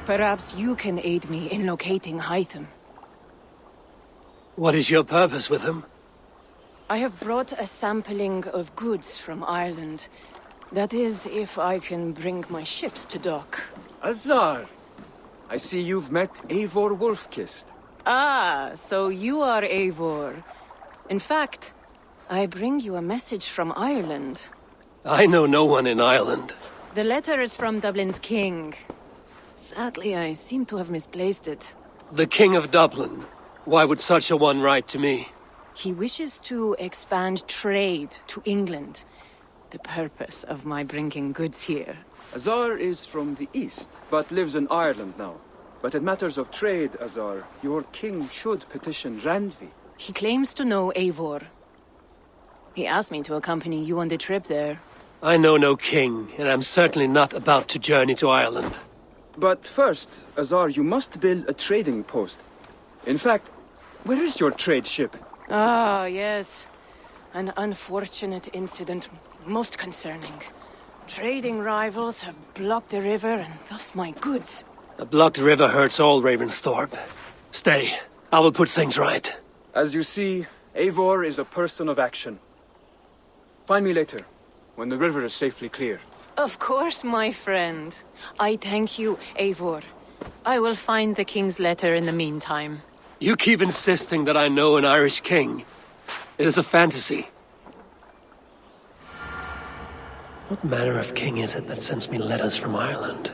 Perhaps you can aid me in locating Hytham. What is your purpose with him? I have brought a sampling of goods from Ireland. That is, if I can bring my ships to dock. Azar! I see you've met Eivor Wolfkist. Ah, so you are Eivor. In fact, I bring you a message from Ireland. I know no one in Ireland. The letter is from Dublin's king. Sadly, I seem to have misplaced it. The King of Dublin. Why would such a one write to me? He wishes to expand trade to England. The purpose of my bringing goods here. Azar is from the east, but lives in Ireland now. But in matters of trade, Azar, your king should petition Randvi. He claims to know Eivor. He asked me to accompany you on the trip there. I know no king, and I'm certainly not about to journey to Ireland. But first, Azar, you must build a trading post. In fact, where is your trade ship? Ah, yes. An unfortunate incident, most concerning. Trading rivals have blocked the river and thus my goods. A blocked river hurts all Ravensthorpe. Stay. I will put things right. As you see, Eivor is a person of action. Find me later, when the river is safely cleared. Of course, my friend. I thank you, Eivor. I will find the king's letter in the meantime. You keep insisting that I know an Irish king. It is a fantasy. What manner of king is it that sends me letters from Ireland?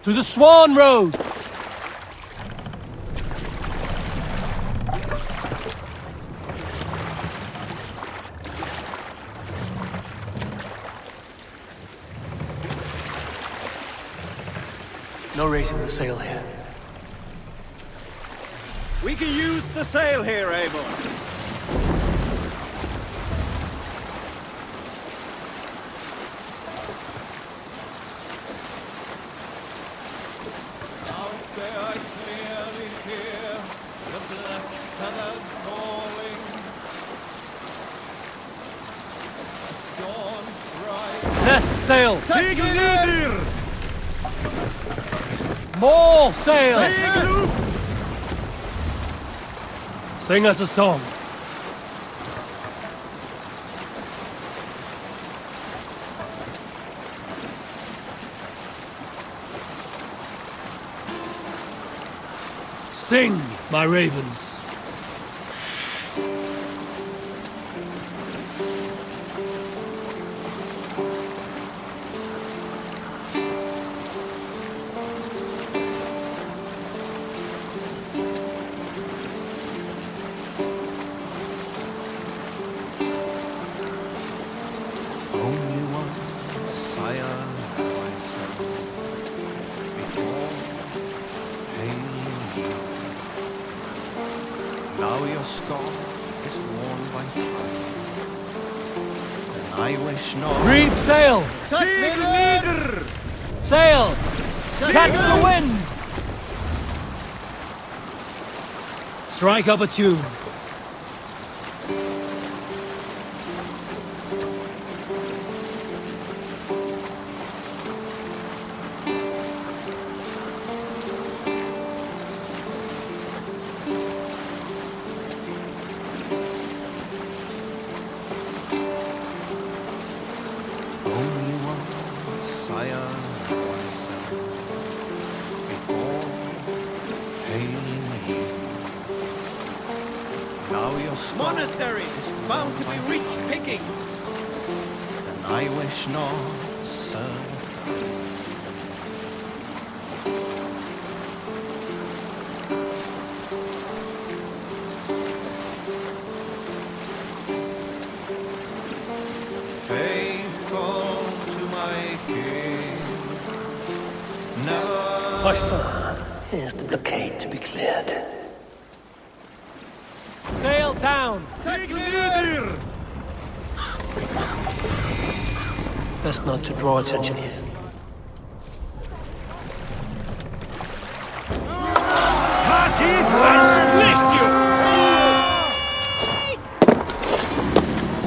To the Swan Road! No raising the sail here. We can use the sail here, Eivor. Sail! More sail! Sing us a song. Sing, my ravens. Now your scar is worn by time, and I wish not. Reef sail! Sail! Catch the wind! Strike up a tune. Monastery is bound to be rich pickings. And I wish not, sir. Faithful to my king, Is the blockade to be cleared? Sail down! Best not to draw attention here.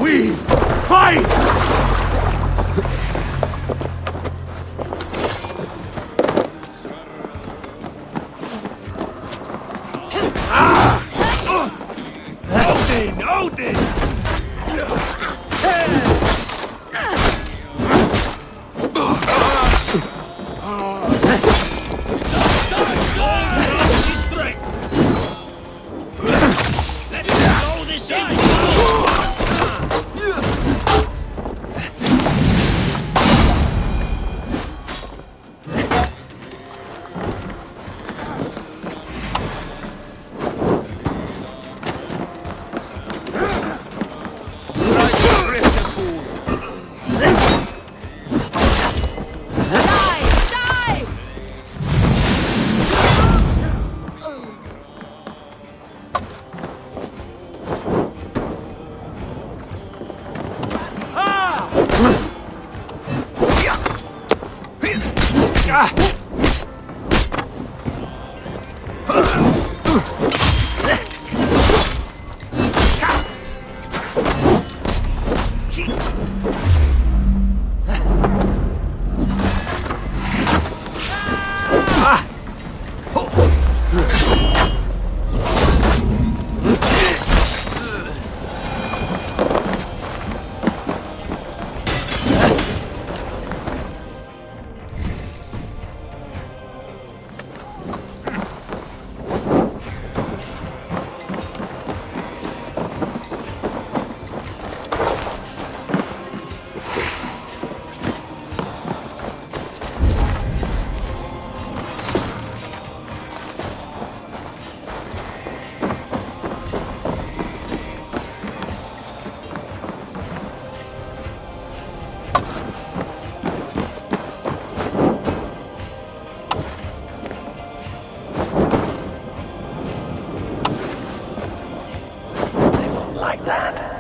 We fight! Odin! Odin! Like that.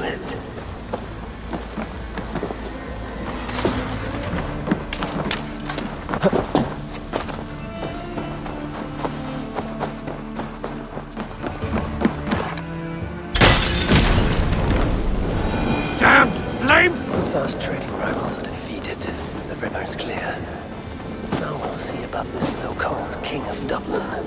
it. Damned flames! Sar's trading rivals are defeated. The river's clear. Now we'll see about this so-called King of Dublin.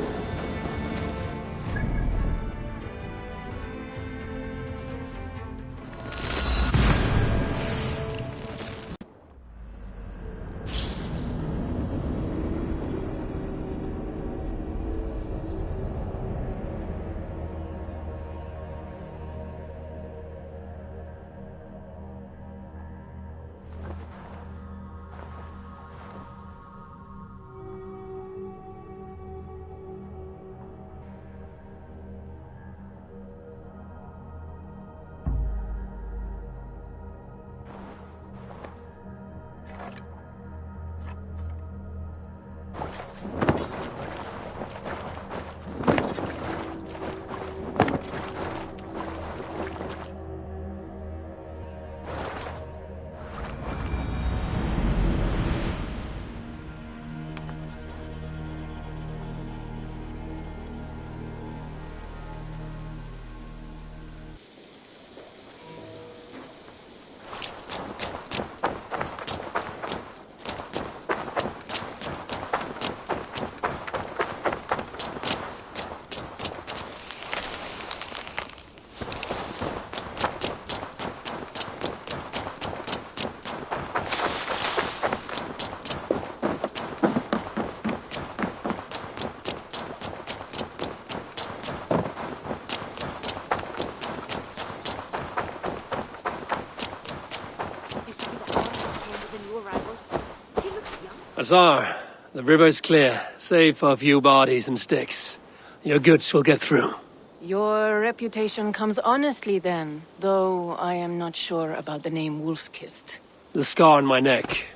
Azar, the river's clear, save for a few bodies and sticks. Your goods will get through. Your reputation comes honestly then, though I am not sure about the name Wolfkist. The scar on my neck.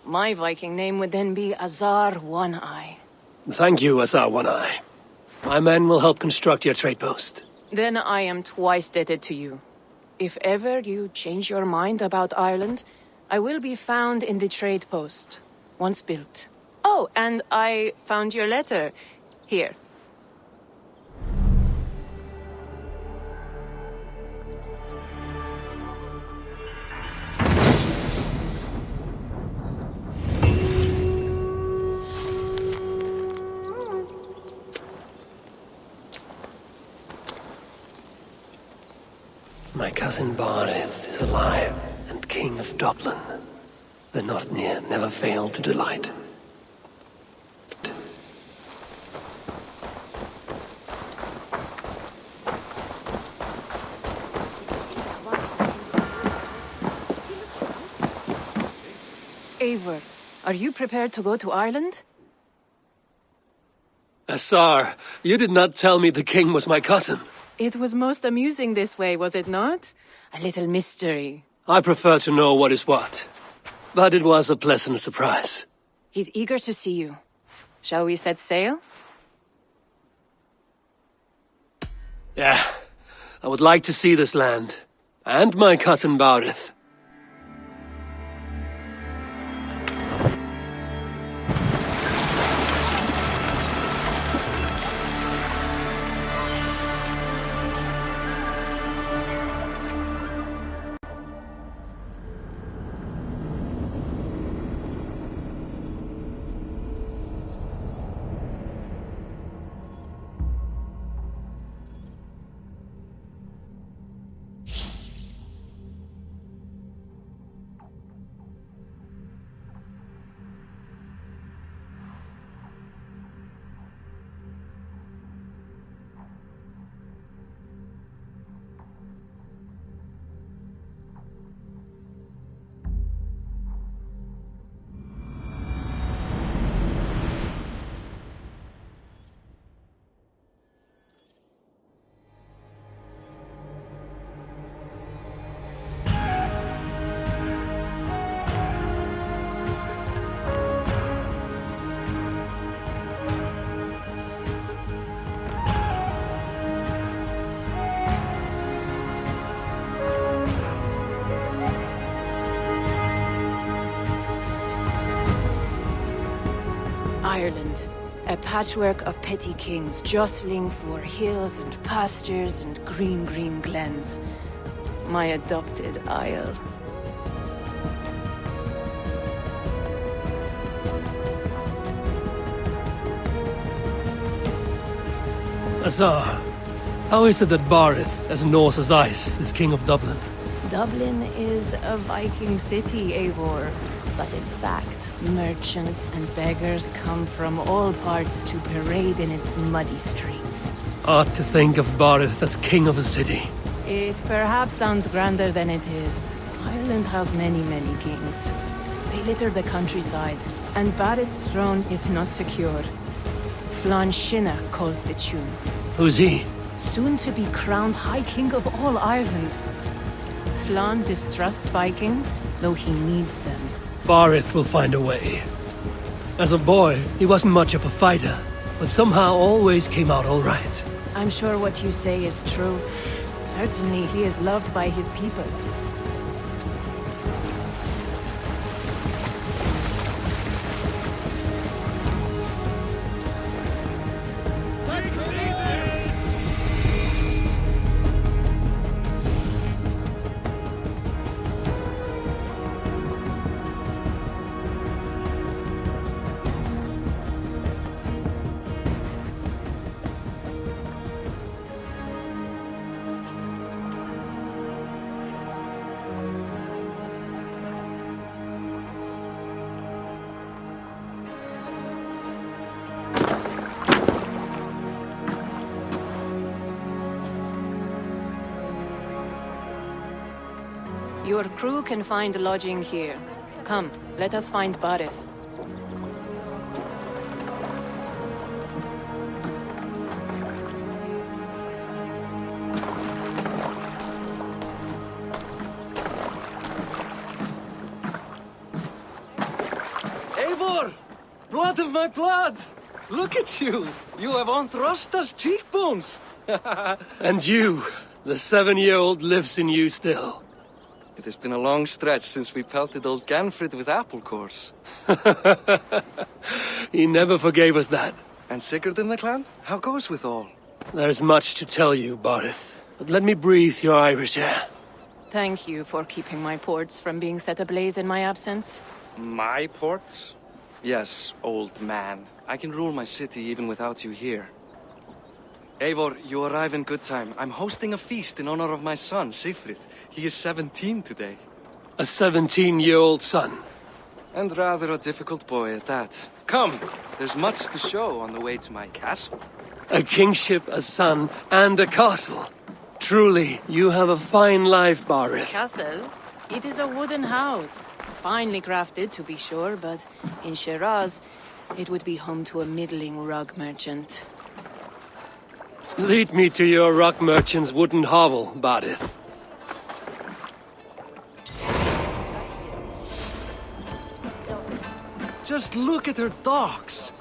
My Viking name would then be Azar One-Eye. Thank you, Azar One-Eye. My men will help construct your trade post. Then I am twice indebted to you. If ever you change your mind about Ireland, I will be found in the trade post, once built. Oh, and I found your letter. Here. My cousin Barith is alive and king of Dublin. The Northnir never failed to delight. Eivor, are you prepared to go to Ireland? Azar, you did not tell me the king was my cousin. It was most amusing this way, was it not? A little mystery. I prefer to know what is what. But it was a pleasant surprise. He's eager to see you. Shall we set sail? Yeah, I would like to see this land. And my cousin Barith. Ireland. A patchwork of petty kings jostling for hills and pastures and green glens. My adopted isle. Azar, how is it that Barith, as Norse as ice, is king of Dublin? Dublin is a Viking city, Eivor. But in fact, merchants and beggars come from all parts to parade in its muddy streets. Odd to think of Barith as king of a city. It perhaps sounds grander than it is. Ireland has many kings. They litter the countryside, and Barith's throne is not secure. Flann Sinna calls the tune. Who's he? Soon to be crowned High King of all Ireland. Flann distrusts Vikings, though he needs them. Barith will find a way. As a boy, he wasn't much of a fighter, but somehow always came out all right. I'm sure what you say is true. Certainly he is loved by his people. Your crew can find lodging here. Come, let us find Barith. Eivor! Blood of my blood! Look at you! You have Aunt Rosta's cheekbones! And you, the 7-year-old lives in you still. It has been a long stretch since we pelted old Ganfrid with apple cores. He never forgave us that. And Sigurd in the clan? How goes with all? There's much to tell you, Barith, but let me breathe your Irish air. Thank you for keeping my ports from being set ablaze in my absence. My ports? Yes, old man. I can rule my city even without you here. Eivor, you arrive in good time. I'm hosting a feast in honor of my son, Sigfrid. He is 17 today. A 17-year-old son. And rather a difficult boy at that. Come, there's much to show on the way to my castle. A kingship, a son, and a castle. Truly, you have a fine life, Barith. Castle? It is a wooden house. Finely crafted, to be sure, but in Shiraz, it would be home to a middling rug merchant. Lead me to your rock merchant's wooden hovel, Barith. Just look at her docks.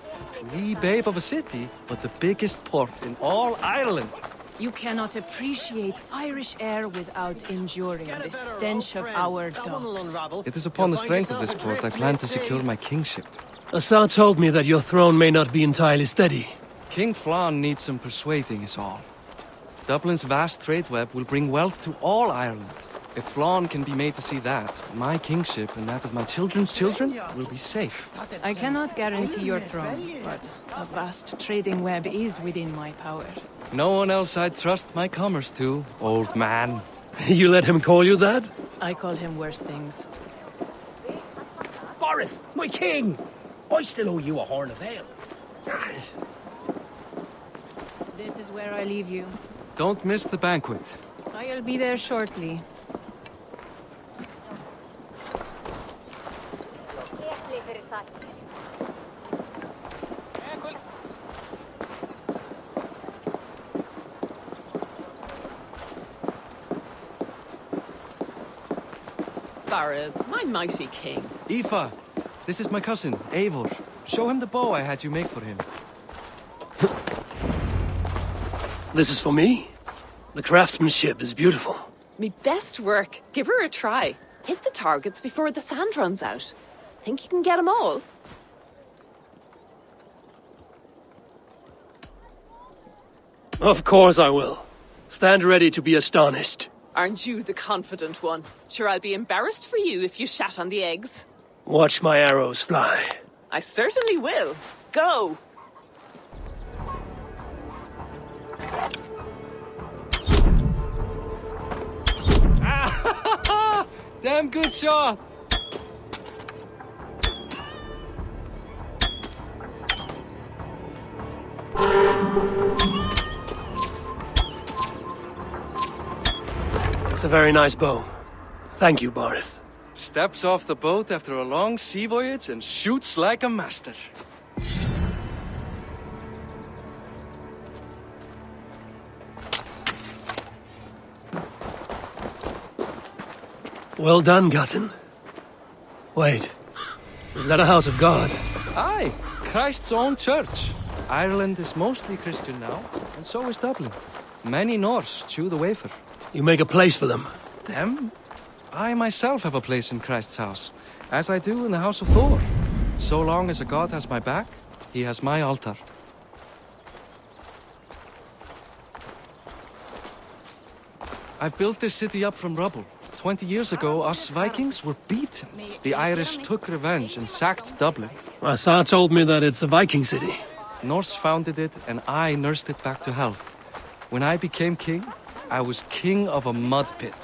Wee babe of a city, but the biggest port in all Ireland. You cannot appreciate Irish air without enduring the stench of our docks. It is upon the strength of this port I plan to secure my kingship. Assar told me that your throne may not be entirely steady. King Flann needs some persuading is all. Dublin's vast trade web will bring wealth to all Ireland. If Flann can be made to see that, my kingship and that of my children's children will be safe. I cannot guarantee your throne, but a vast trading web is within my power. No one else I'd trust my commerce to, old man. You let him call you that? I call him worse things. Barith, my king! I still owe you a horn of ale. This is where I leave you. Don't miss the banquet. I'll be there shortly. Barith, my mighty king. Aoife, this is my cousin, Eivor. Show him the bow I had you make for him. This is for me? The craftsmanship is beautiful. Me best work. Give her a try. Hit the targets before the sand runs out. Think you can get them all? Of course I will. Stand ready to be astonished. Aren't you the confident one? Sure, I'll be embarrassed for you if you shat on the eggs. Watch my arrows fly. I certainly will. Go! Damn good shot! It's a very nice bow. Thank you, Barith. Steps off the boat after a long sea voyage and shoots like a master. Well done, cousin. Wait, is that a house of God? Aye, Christ's own church. Ireland is mostly Christian now, and so is Dublin. Many Norse chew the wafer. You make a place for them. Them? I myself have a place in Christ's house, as I do in the house of Thor. So long as a god has my back, he has my altar. I've built this city up from rubble. 20 years ago, us Vikings were beaten. The Irish took revenge and sacked Dublin. Assar told me that it's a Viking city. Norse founded it, and I nursed it back to health. When I became king, I was king of a mud pit.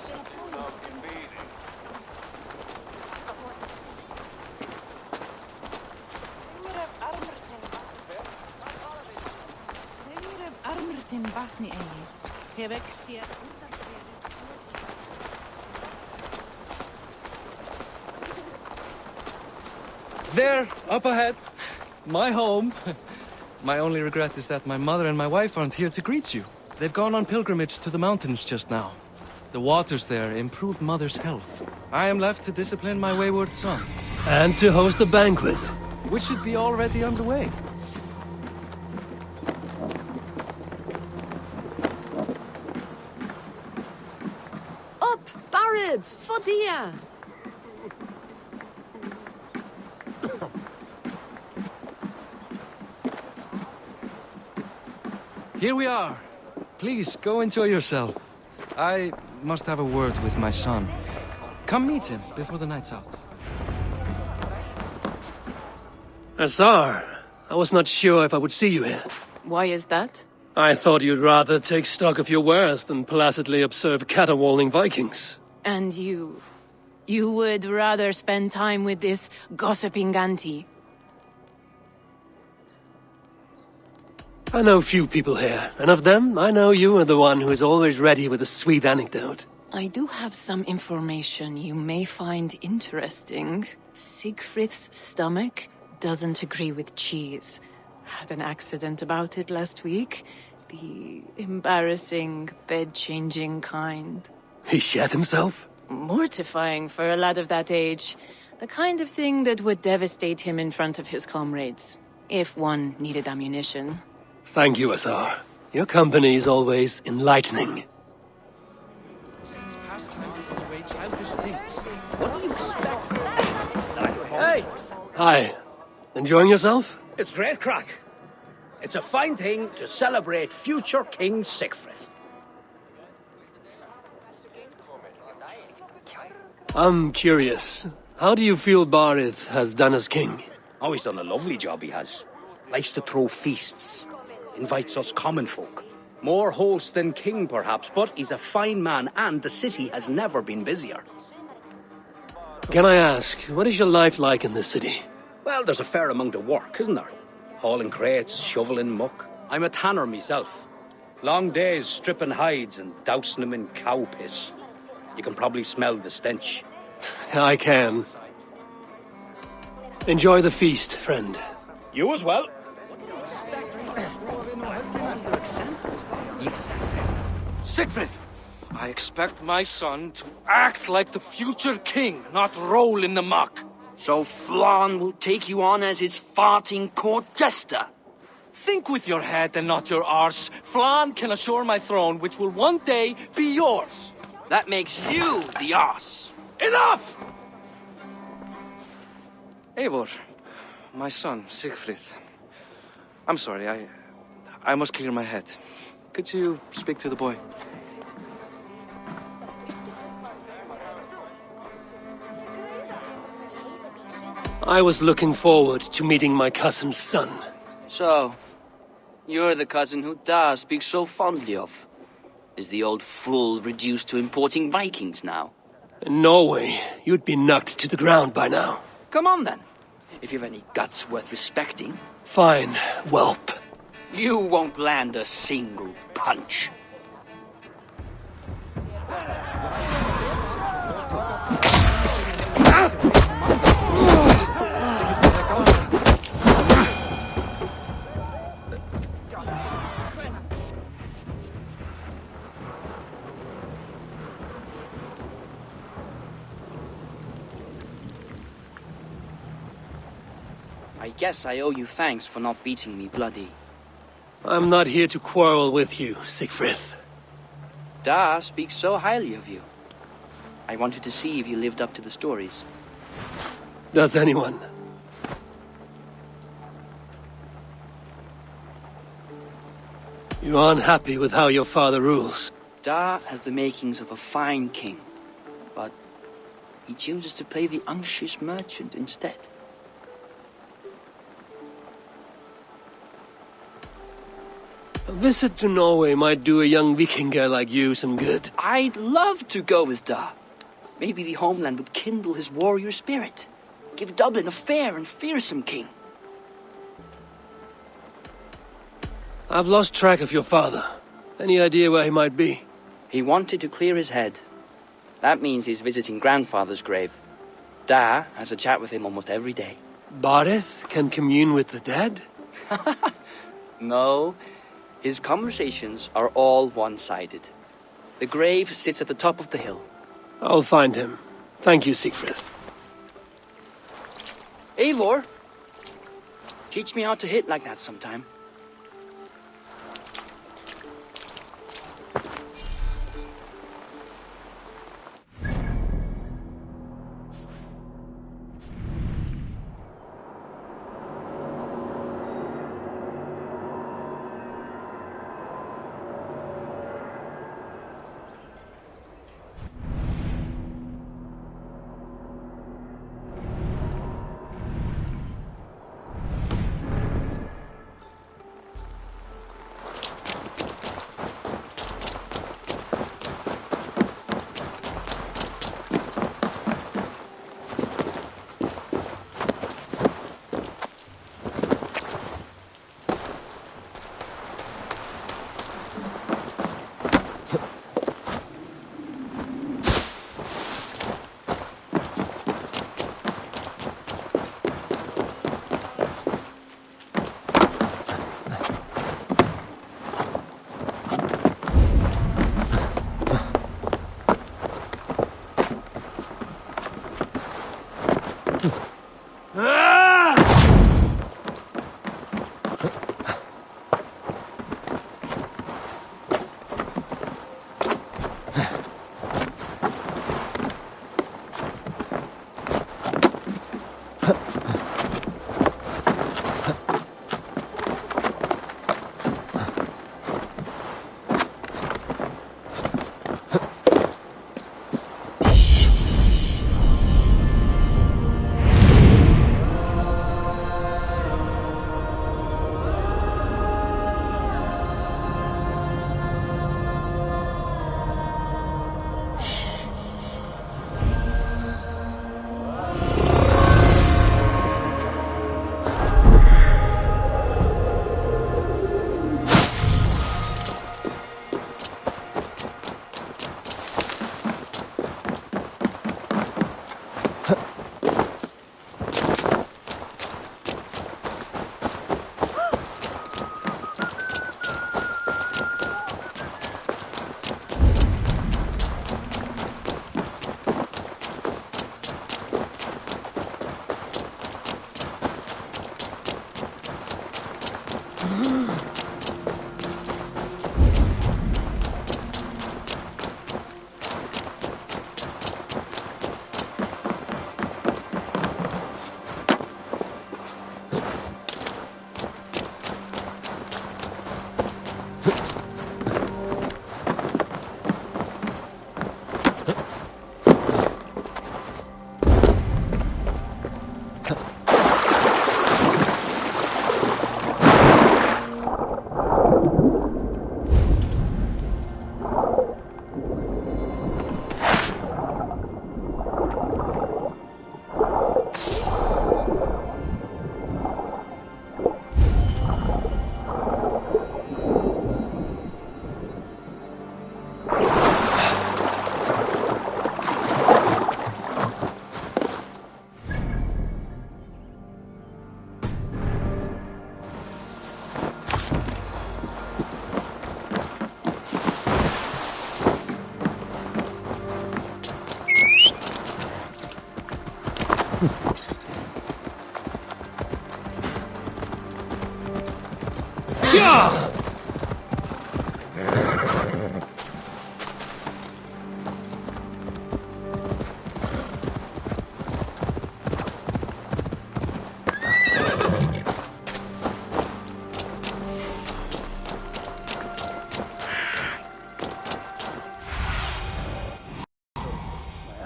There, up ahead. My home. My only regret is that my mother and my wife aren't here to greet you. They've gone on pilgrimage to the mountains just now. The waters there improve mother's health. I am left to discipline my wayward son. And to host a banquet. Which should be already underway. Up, Barad, Fodia! Here we are. Please, go enjoy yourself. I must have a word with my son. Come meet him before the night's out. Assar, I was not sure if I would see you here. Why is that? I thought you'd rather take stock of your wares than placidly observe caterwauling Vikings. And you... you would rather spend time with this gossiping auntie? I know few people here, and of them, I know you are the one who is always ready with a sweet anecdote. I do have some information you may find interesting. Siegfried's stomach doesn't agree with cheese. Had an accident about it last week. The embarrassing, bed-changing kind. He shat himself? Mortifying for a lad of that age. The kind of thing that would devastate him in front of his comrades. If one needed ammunition. Thank you, Assar. Your company is always enlightening. Hey, Hi. Enjoying yourself? it's great crack. It's a fine thing to celebrate future King Siegfried. I'm curious. How do you feel Barith has done as king? Oh, he's done a lovely job, he has. Likes to throw feasts. Invites us common folk. More host than king, perhaps, but he's a fine man, and the city has never been busier. Can I ask, what is your life like in this city? Well, there's a fair amount of work, isn't there? Hauling crates, shoveling muck. I'm a tanner myself. Long days stripping hides and dousing them in cow piss. You can probably smell the stench. I can. Enjoy the feast, friend. You as well. Siegfried! I expect my son to act like the future king, not roll in the muck. So Flann will take you on as his farting court jester? Think with your head and not your arse. Flann can assure my throne, which will one day be yours. That makes you the arse. Enough! Eivor, my son, Siegfried. I'm sorry, I must clear my head. could you speak to the boy? I was looking forward to meeting my cousin's son. So, you're the cousin who Da speaks so fondly of. Is the old fool reduced to importing Vikings now? In Norway, you'd be knocked to the ground by now. Come on then, if you've any guts worth respecting. Fine, whelp. You won't land a single punch. I guess I owe you thanks for not beating me bloody. I'm not here to quarrel with you, Siegfried. Da speaks so highly of you. I wanted to see if you lived up to the stories. Does anyone? You're unhappy with how your father rules. Da has the makings of a fine king, but he chooses to play the unctuous merchant instead. A visit to Norway might do a young Viking girl like you some good. I'd love to go with Da. Maybe the homeland would kindle his warrior spirit. Give Dublin a fair and fearsome king. I've lost track of your father. Any idea where he might be? He wanted to clear his head. That means he's visiting grandfather's grave. Da has a chat with him almost every day. Barith can commune with the dead? No, his conversations are all one-sided. The grave sits at the top of the hill. I'll find him. Thank you, Siegfried. Eivor, teach me how to hit like that sometime. Yeah!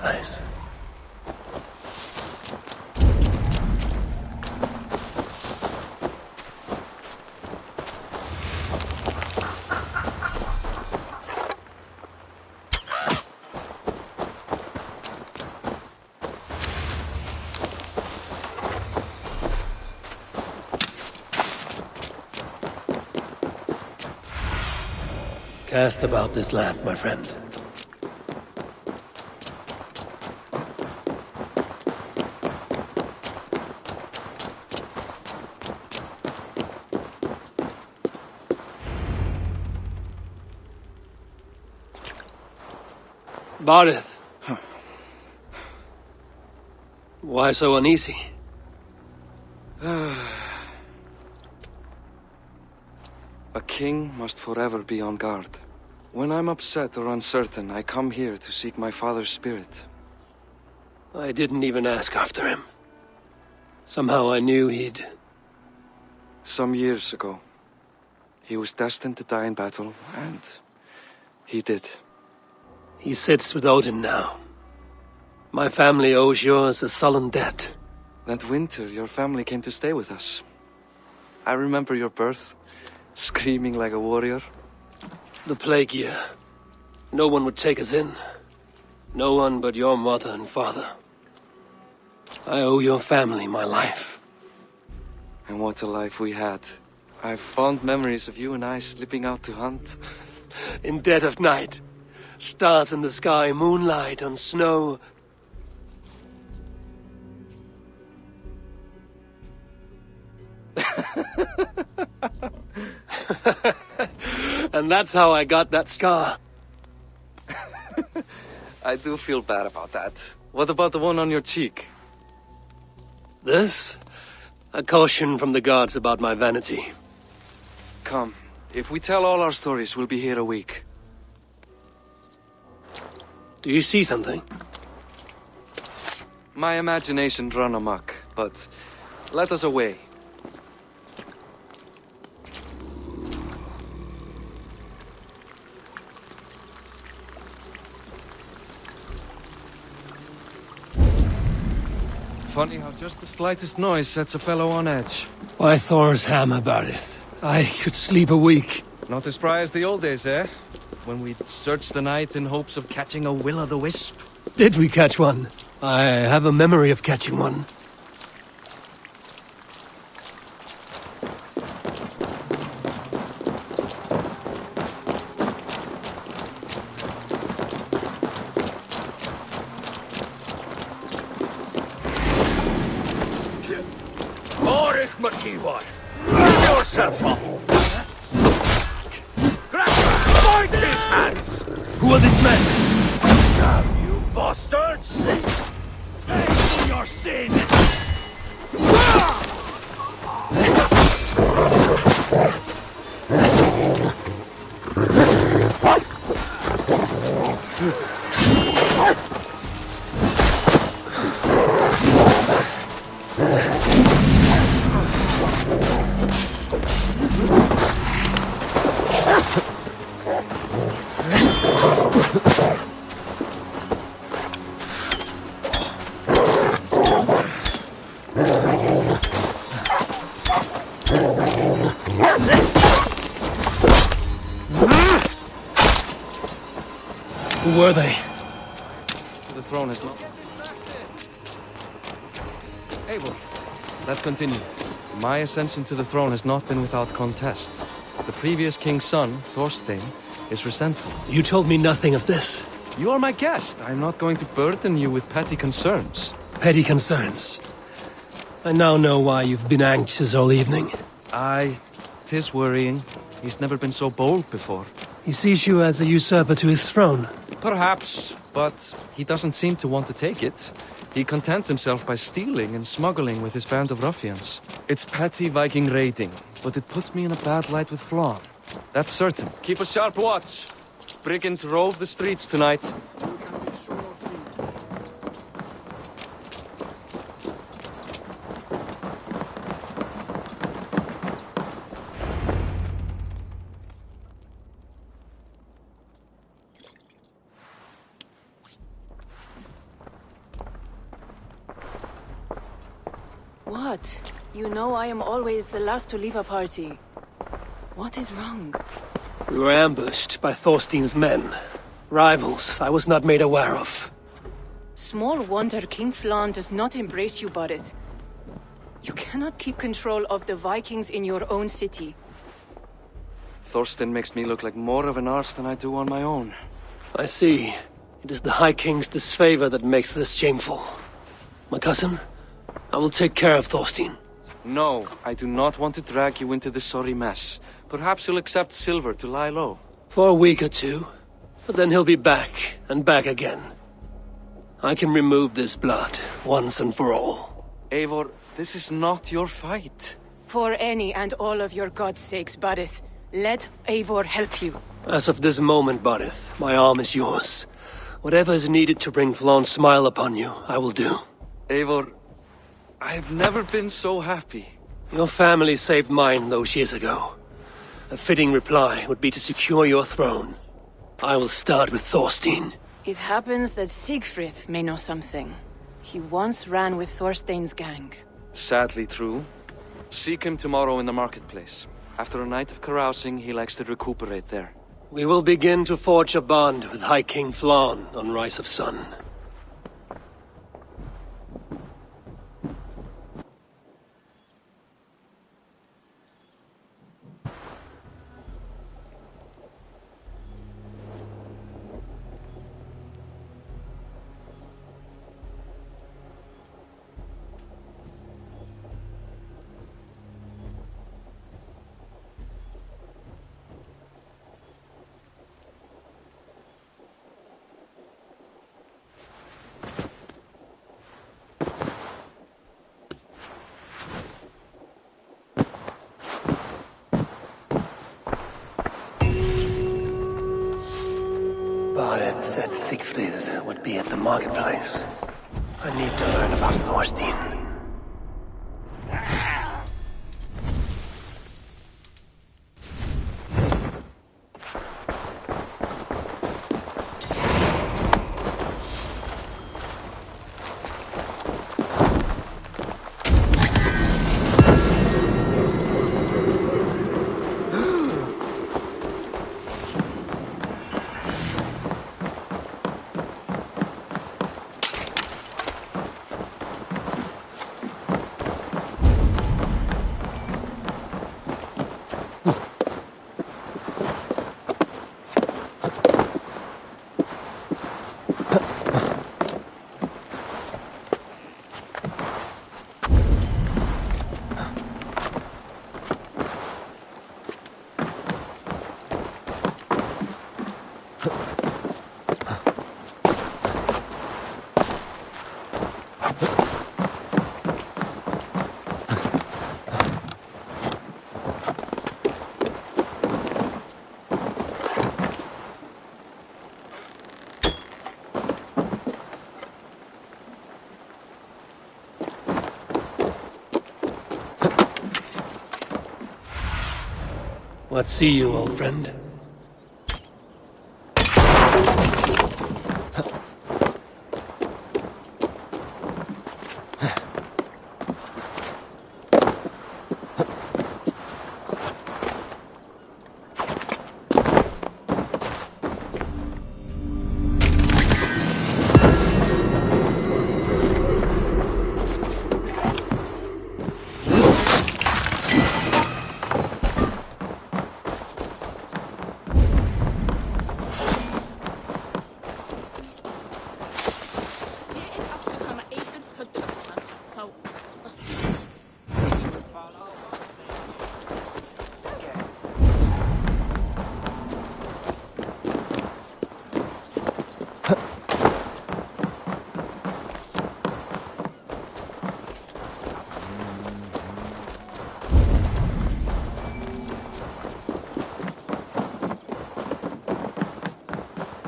Nice. Cast about this land, my friend. Barith. Why so uneasy? A king must forever be on guard. When I'm upset or uncertain, I come here to seek my father's spirit. I didn't even ask after him. Somehow I knew he'd... Some years ago, he was destined to die in battle, and he did. He sits with Odin now. My family owes yours a sullen debt. That winter, your family came to stay with us. I remember your birth, screaming like a warrior. The plague year. No one would take us in. No one but your mother and father. I owe your family my life. And what a life we had. I have fond memories of you and I slipping out to hunt. In dead of night. Stars in the sky, moonlight on snow. And that's how I got that scar. I do feel bad about that. What about the one on your cheek? This? A caution from the gods about my vanity. Come, if we tell all our stories, we'll be here a week. Do you see something? My imagination run amok, but let us away. Funny how just the slightest noise sets a fellow on edge. Why Thor's hammer, Barith? I could sleep a week. Not as spry as the old days, eh? When we'd search the night in hopes of catching a will-o'-the-wisp. Did we catch one? I have a memory of catching one. Yourself up! Bind his hands! Who are these men? Damn you bastards! Pay for your sins! Who were they? The throne has not... Eivor, let's continue. My ascension to the throne has not been without contest. The previous king's son, Thorstein, is resentful. You told me nothing of this. You are my guest. I'm not going to burden you with petty concerns. Petty concerns. I now know why you've been anxious all evening. Aye, 'tis worrying. He's never been so bold before. He sees you as a usurper to his throne. Perhaps, but he doesn't seem to want to take it. He contents himself by stealing and smuggling with his band of ruffians. It's petty Viking raiding, but it puts me in a bad light with Flann. That's certain. Keep a sharp watch. Brigands rove the streets tonight. What? You know I am always the last to leave a party. What is wrong? We were ambushed by Thorstein's men. Rivals I was not made aware of. Small wonder King Flann does not embrace you, Borith. You cannot keep control of the Vikings in your own city. Thorstein makes me look like more of an arse than I do on my own. I see. It is the High King's disfavor that makes this shameful. My cousin, I will take care of Thorstein. No, I do not want to drag you into this sorry mess. Perhaps you'll accept silver to lie low. For a week or two, but then he'll be back, and back again. I can remove this blood, once and for all. Eivor, this is not your fight. For any and all of your god's sakes, Borith, let Eivor help you. As of this moment, Borith, my arm is yours. Whatever is needed to bring Flann's smile upon you, I will do. Eivor, I've never been so happy. Your family saved mine those years ago. A fitting reply would be to secure your throne. I will start with Thorstein. It happens that Siegfried may know something. He once ran with Thorstein's gang. Sadly true. Seek him tomorrow in the marketplace. After a night of carousing, he likes to recuperate there. We will begin to forge a bond with High King Flann on Rise of Sun. Bareth said Siegfried would be at the marketplace. I need to learn about Thorstein. What see you, old friend?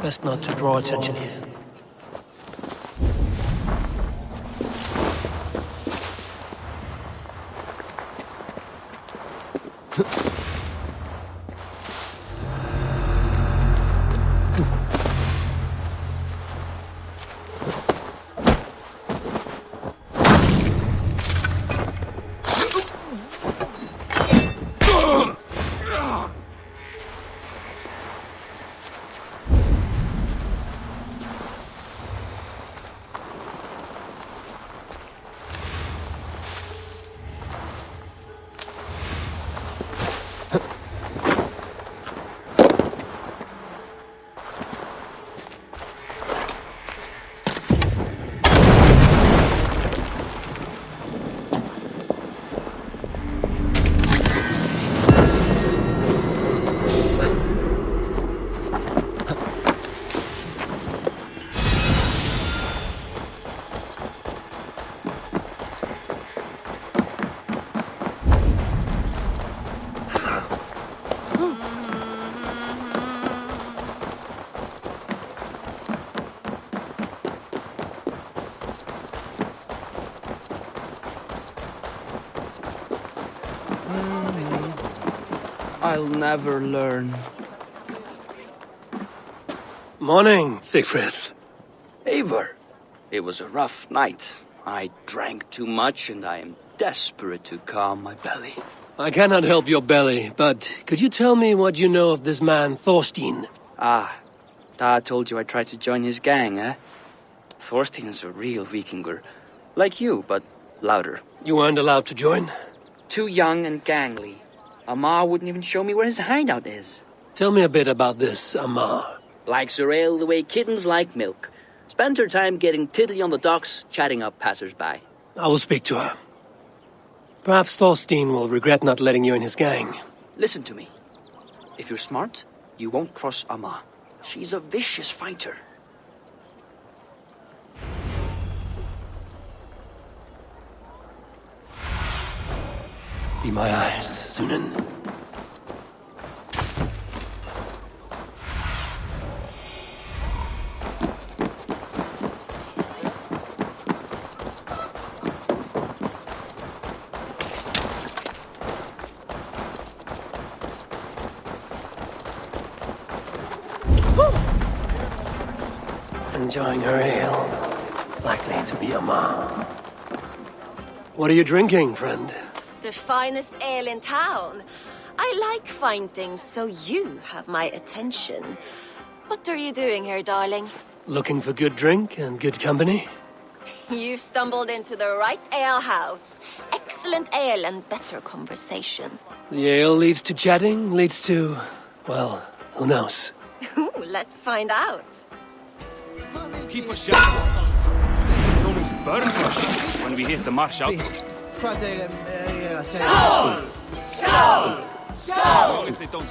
Best not to draw attention here. I'll never learn. Morning, Siegfried. Eivor, it was a rough night. I drank too much and I am desperate to calm my belly. I cannot help your belly, but could you tell me what you know of this man, Thorstein? Ah, Dad told you I tried to join his gang, eh? Thorstein is a real Vikinger. Like you, but louder. You weren't allowed to join? Too young and gangly. Amar wouldn't even show me where his hideout is. Tell me a bit about this Amar. Likes her ale the way kittens like milk. Spends her time getting tiddly on the docks, chatting up passers-by. I will speak to her. Perhaps Thorstein will regret not letting you in his gang. Listen to me. If you're smart, you won't cross Amar. She's a vicious fighter. Be my eyes, Sunan. Enjoying her ale. Likely to be Amar. What are you drinking, friend? The finest ale in town. I like fine things, so you have my attention. What are you doing here, darling? Looking for good drink and good company? You've stumbled into the right alehouse. Excellent ale and better conversation. The ale leads to chatting, leads to... well, who knows? Ooh, let's find out. Keep a sharp watch. We almost burned us when we hit the marsh outpost. Skål! Skål! Skål! If they don't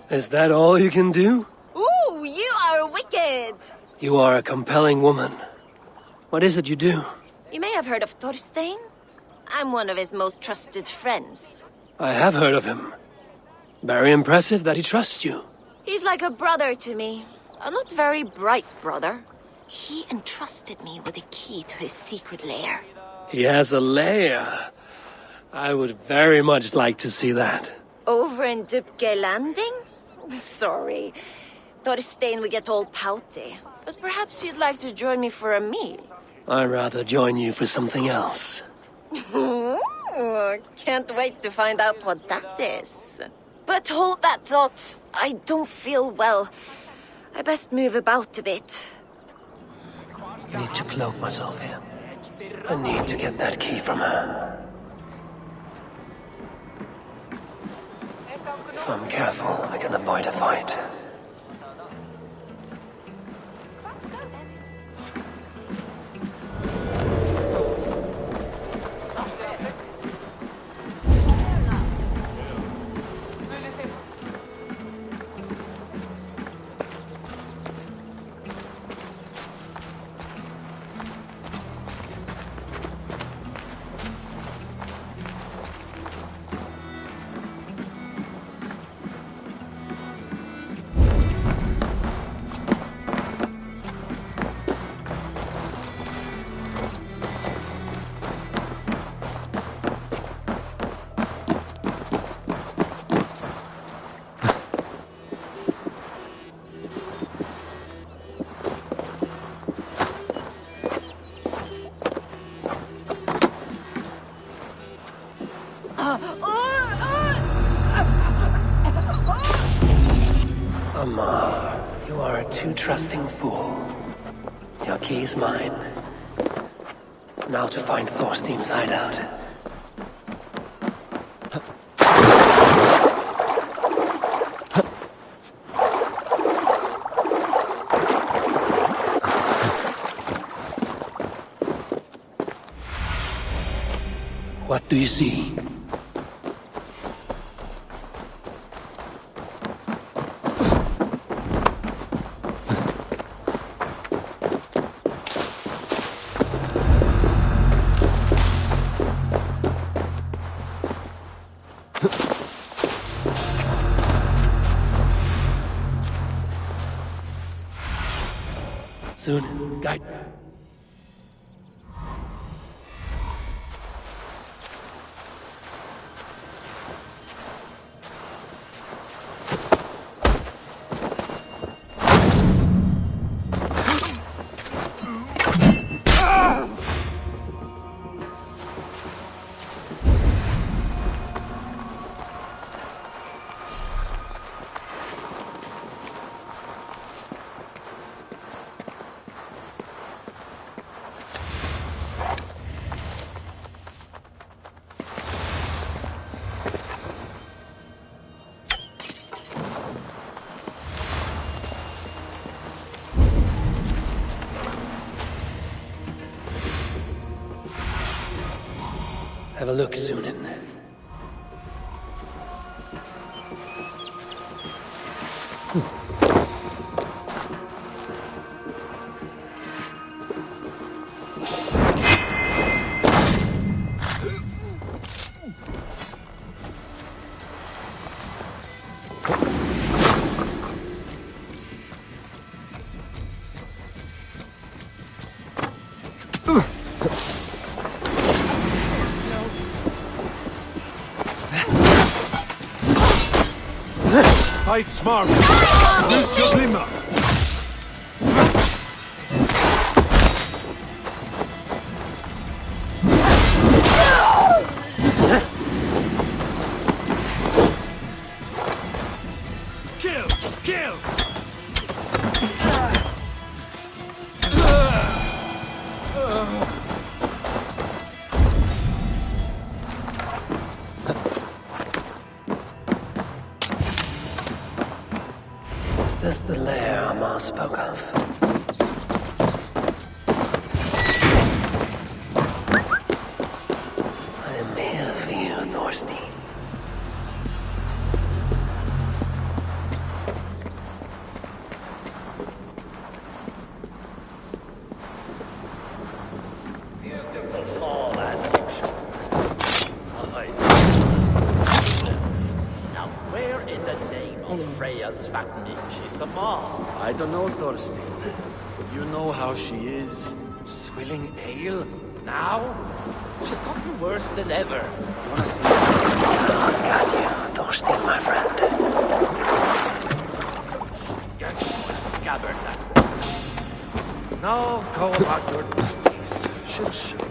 Is that all you can do? Ooh, you are wicked! You are a compelling woman. What is it you do? You may have heard of Thorstein. I'm one of his most trusted friends. I have heard of him. Very impressive that he trusts you. He's like a brother to me. A not very bright brother. He entrusted me with the key to his secret lair. He has a lair. I would very much like to see that. Over in Dubke Landing? Sorry. Thorstein would get all pouty. But perhaps you'd like to join me for a meal? I'd rather join you for something else. Can't wait to find out what that is. But hold that thought. I don't feel well. I best move about a bit. I need to cloak myself here. I need to get that key from her. If I'm careful, I can avoid a fight. Amar, you are a too trusting fool. Your key is mine. Now to find Thorstein's hideout. What do you see? Soon, guide. Have a look, Sunan. Fight smart! Lose your glimmer! Kill! Kill! Is this the lair Amar spoke of? I am here for you, Thorstein. Beautiful fall as usual. Now where in the name of Freya's fattening she's a mom? I don't know, Thorstein. You know how she is. Swilling ale? Now? She's gotten worse than ever. I've got you, Thorstein, my friend. scabbard that. Now go about your duties. She'll show you.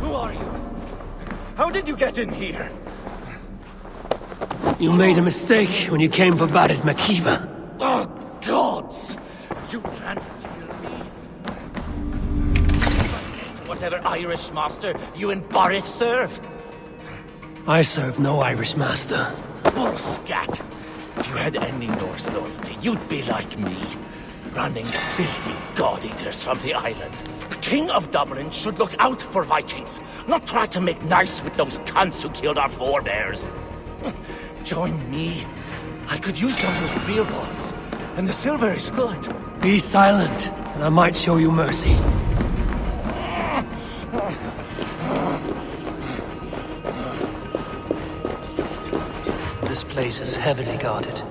Who are you? How did you get in here? You made a mistake when you came for Barit Makiva. Oh, gods! You planned to kill me? Whatever Irish master you and Boris serve. I serve no Irish master. Bullscat! If you had any Norse loyalty, you'd be like me. Running filthy god-eaters from the island. The King of Dublin should look out for Vikings, not try to make nice with those cunts who killed our forebears. Join me. I could use some of those real balls, and the silver is good. Be silent, and I might show you mercy. This place is heavily guarded.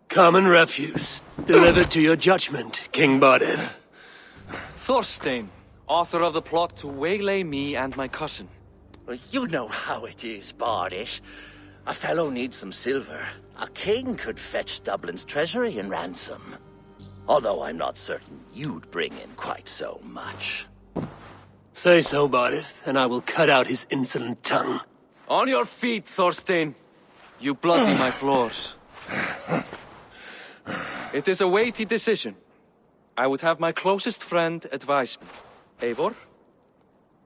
Common refuse, delivered to your judgment, King Badir. Thorstein, author of the plot to waylay me and my cousin. Well, you know how it is, Bardish. A fellow needs some silver. A king could fetch Dublin's treasury in ransom. Although I'm not certain you'd bring in quite so much. Say so, Badir, and I will cut out his insolent tongue. On your feet, Thorstein. You bloody my floors. It is a weighty decision. I would have my closest friend advise me. Eivor?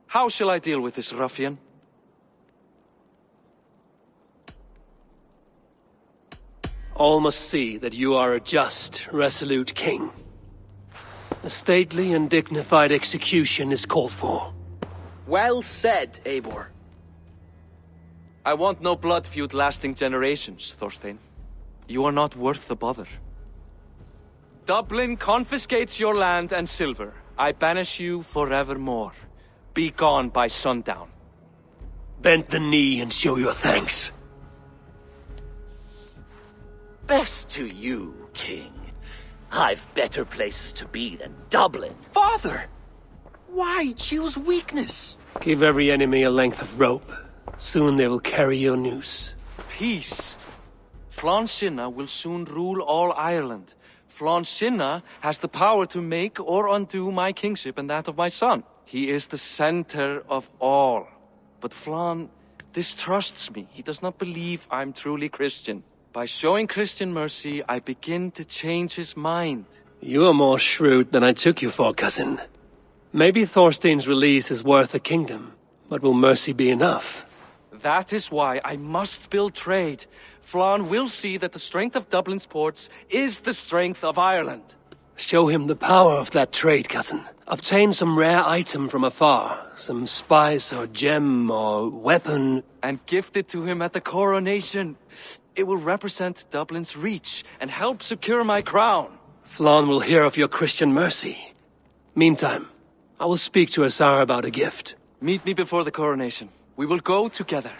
How shall I deal with this ruffian? All must see that you are a just, resolute king. A stately and dignified execution is called for. Well said, Eivor. I want no blood feud lasting generations, Thorstein. You are not worth the bother. Dublin confiscates your land and silver. I banish you forevermore. Be gone by sundown. Bend the knee and show your thanks. Best to you, King. I've better places to be than Dublin. Father! Why choose weakness? Give every enemy a length of rope. Soon they will carry your noose. Peace. Flann Sinna will soon rule all Ireland. Flann Sinna has the power to make or undo my kingship and that of my son. He is the center of all. But Flann distrusts me. He does not believe I'm truly Christian. By showing Christian mercy, I begin to change his mind. You are more shrewd than I took you for, cousin. Maybe Thorstein's release is worth a kingdom, but will mercy be enough? That is why I must build trade. Flann will see that the strength of Dublin's ports is the strength of Ireland. Show him the power of that trade, cousin. Obtain some rare item from afar, some spice or gem or weapon, and gift it to him at the coronation. It will represent Dublin's reach and help secure my crown. Flann will hear of your Christian mercy. Meantime, I will speak to Asar about a gift. Meet me before the coronation. We will go together.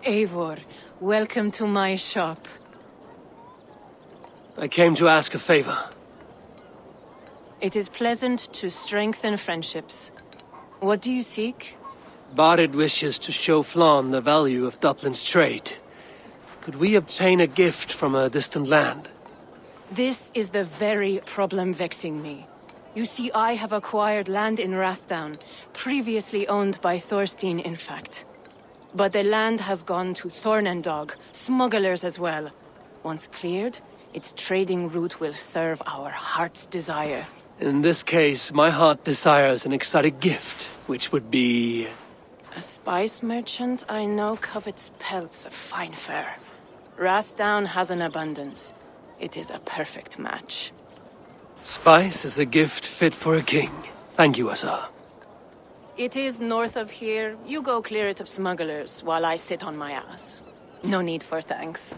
Eivor, welcome to my shop. I came to ask a favor. It is pleasant to strengthen friendships. What do you seek? Barid wishes to show Flann the value of Dublin's trade. Could we obtain a gift from a distant land? This is the very problem vexing me. You see, I have acquired land in Rathdown, previously owned by Thorstein, in fact. But the land has gone to Thornendog, smugglers as well. Once cleared, its trading route will serve our heart's desire. In this case, my heart desires an exotic gift, which would be... A spice merchant I know covets pelts of fine fur. Rathdown has an abundance. It is a perfect match. Spice is a gift fit for a king. Thank you, Asar. It is north of here. You go clear it of smugglers, while I sit on my ass. No need for thanks.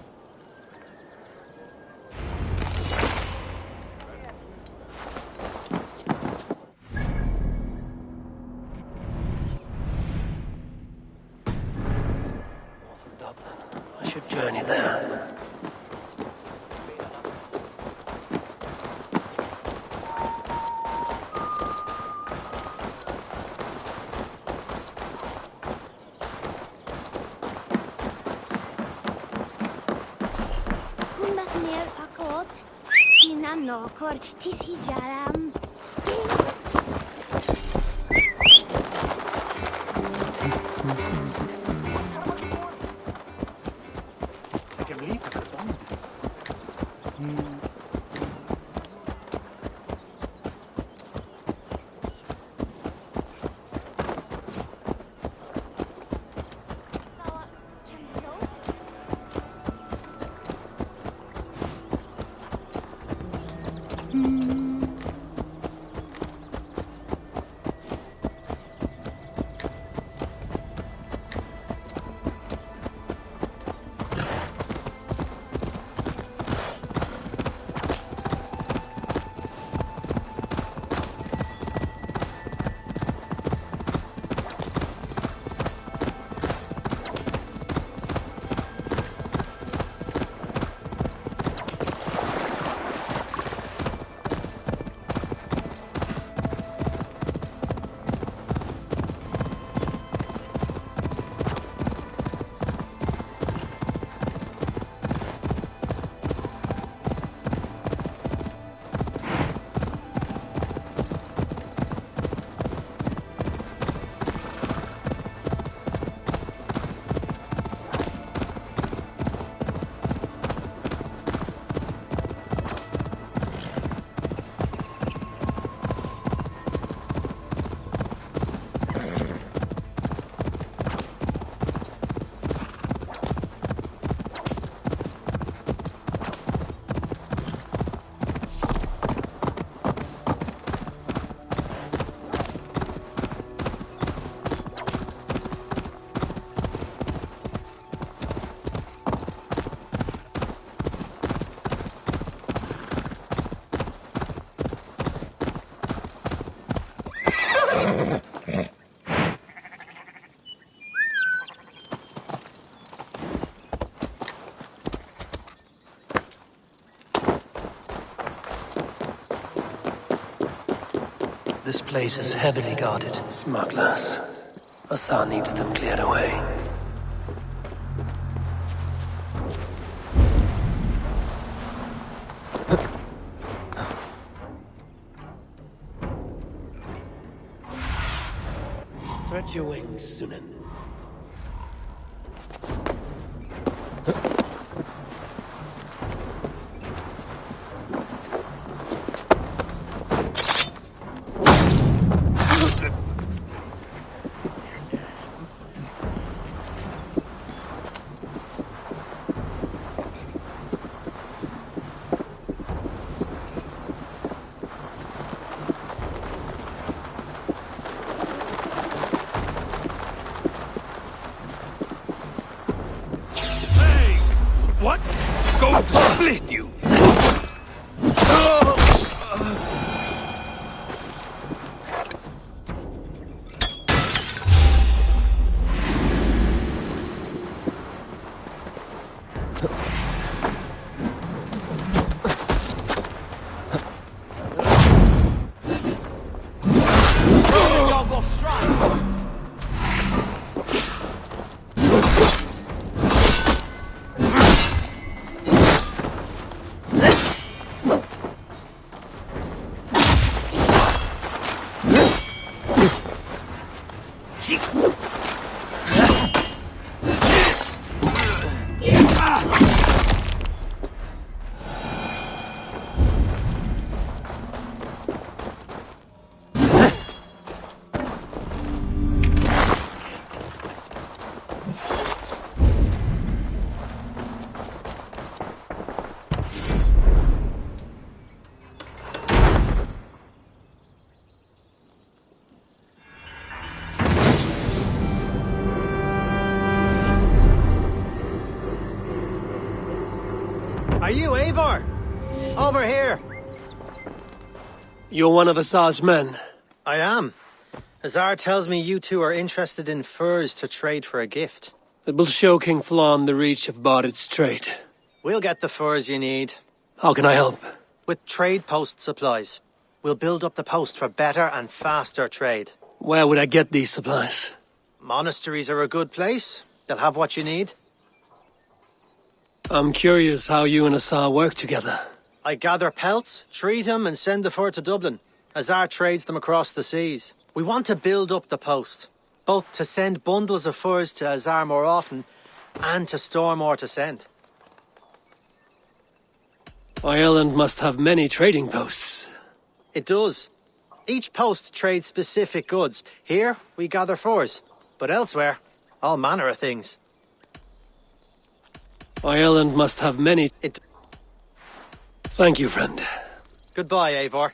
North of Dublin. I should journey there. Rokor, Tisi Jaram. This place is heavily guarded. Smugglers. Assar needs them cleared away. Spread your wings, Sunan. What? Going to split you! Are you Eivor? Over here. You're one of Assar's men. I am. Azar tells me you two are interested in furs to trade for a gift. It will show King Flann the reach of Bardet's trade. We'll get the furs you need. How can I help? With trade post supplies. We'll build up the post for better and faster trade. Where would I get these supplies? Monasteries are a good place. They'll have what you need. I'm curious how you and Assar work together. I gather pelts, treat them, and send the fur to Dublin. Azar trades them across the seas. We want to build up the post, both to send bundles of furs to Azar more often, and to store more to send. Ireland must have many trading posts. It does. Each post trades specific goods. Here, we gather furs. But elsewhere, all manner of things. Ireland must have many... Thank you, friend. Goodbye, Eivor.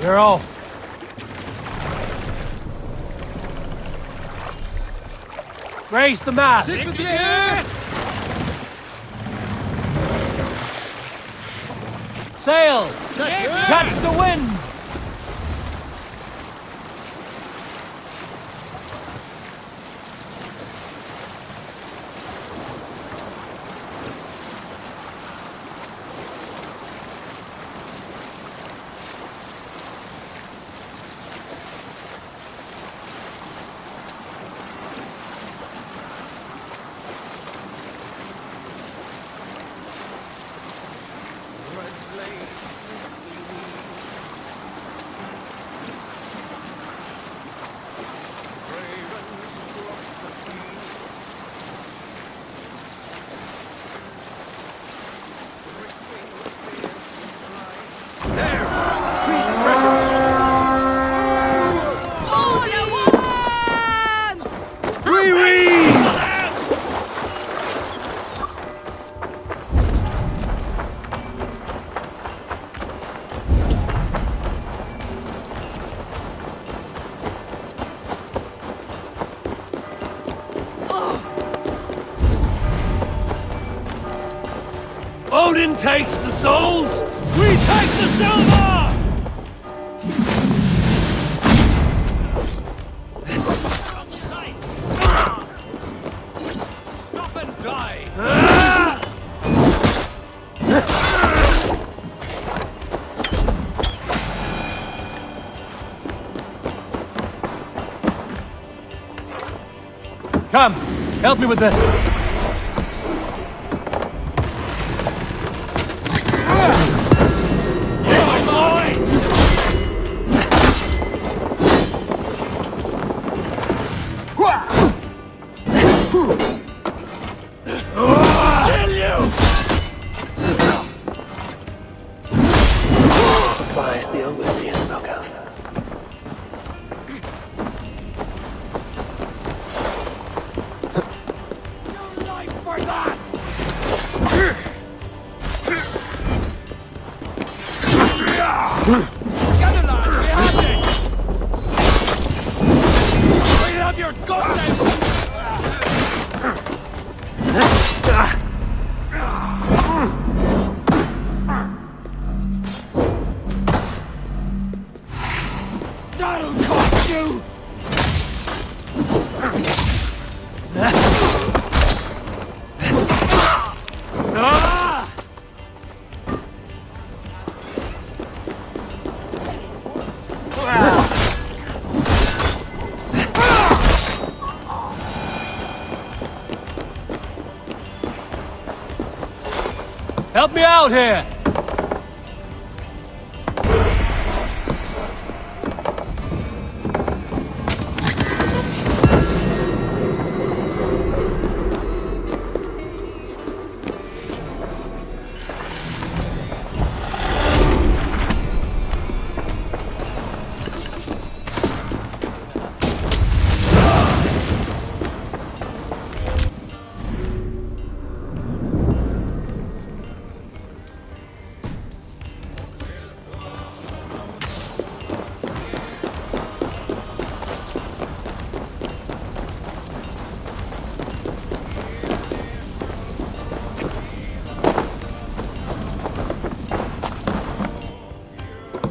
You're off. Raise the mast. Sail. Catch the wind. Odin takes the souls, we take the silver! Stop and die! Come, help me with this. Supplies the overseer spoke of. Gather, lads, we have this! Bring up your gossip! That'll cost you! Help me out here!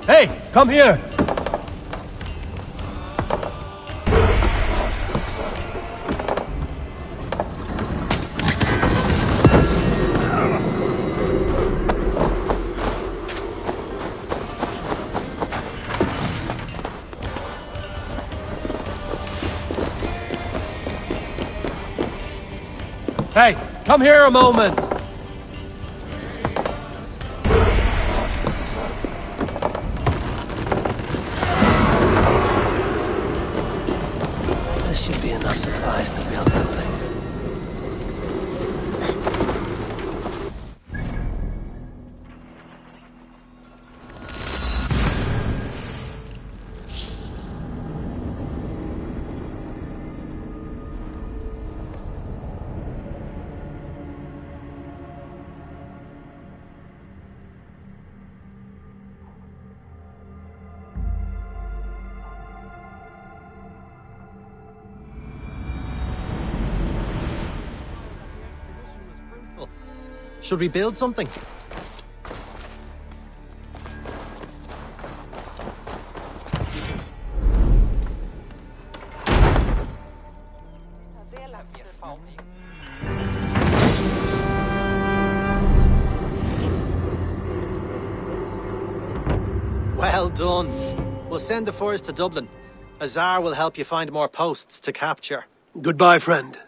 Hey, come here! Hey, come here a moment! This should be enough supplies to build something. Should we build something? Well done. We'll send the furs to Dublin. Azar will help you find more posts to capture. Goodbye, friend.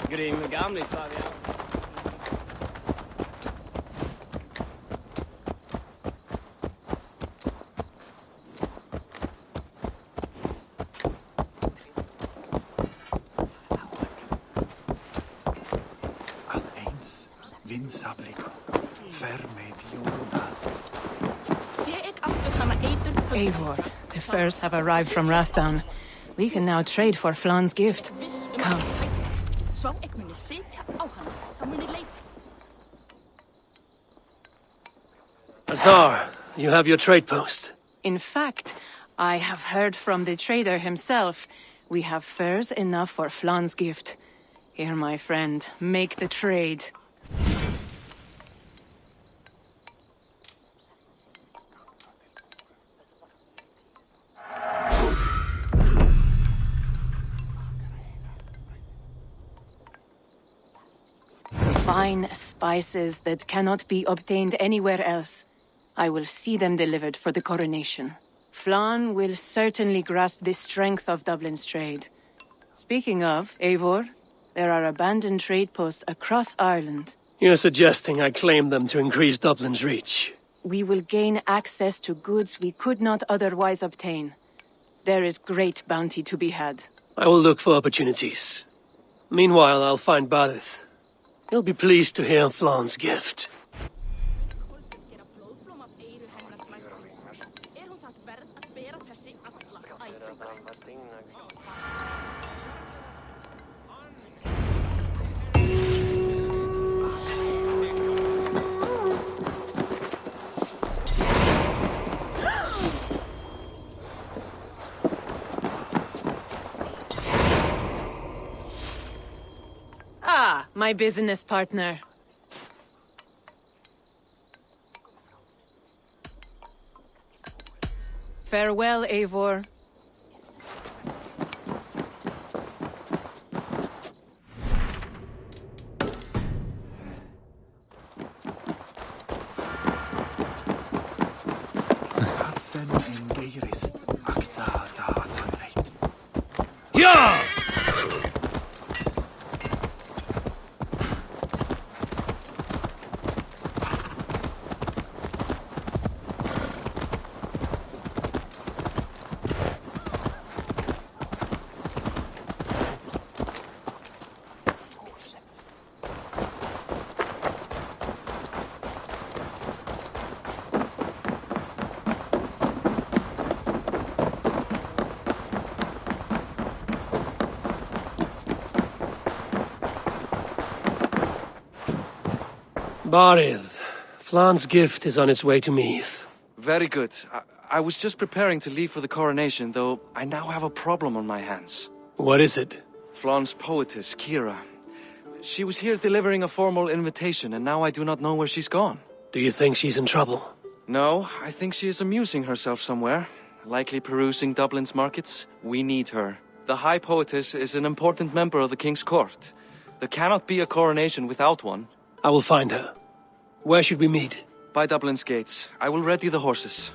Green gamle, sa vi. Eivor, the furs have arrived from Rathdown. We can now trade for Flan's gift. Come. Azar, you have your trade post. In fact, I have heard from the trader himself. We have furs enough for Flan's gift. Here, my friend, make the trade. Fine spices that cannot be obtained anywhere else. I will see them delivered for the coronation. Flan will certainly grasp the strength of Dublin's trade. Speaking of, Eivor, there are abandoned trade posts across Ireland. You're suggesting I claim them to increase Dublin's reach. We will gain access to goods we could not otherwise obtain. There is great bounty to be had. I will look for opportunities. Meanwhile, I'll find Barith. He'll be pleased to hear Flan's gift. Ah, my business partner. Farewell, Eivor. Yeah! Barith, Flan's gift is on its way to Meath. Very good. I was just preparing to leave for the coronation, though I now have a problem on my hands. What is it? Flan's poetess, Kira. She was here delivering a formal invitation, and now I do not know where she's gone. Do you think she's in trouble? No, I think she is amusing herself somewhere. Likely perusing Dublin's markets. We need her. The High Poetess is an important member of the King's Court. There cannot be a coronation without one. I will find her. Where should we meet? By Dublin's gates. I will ready the horses.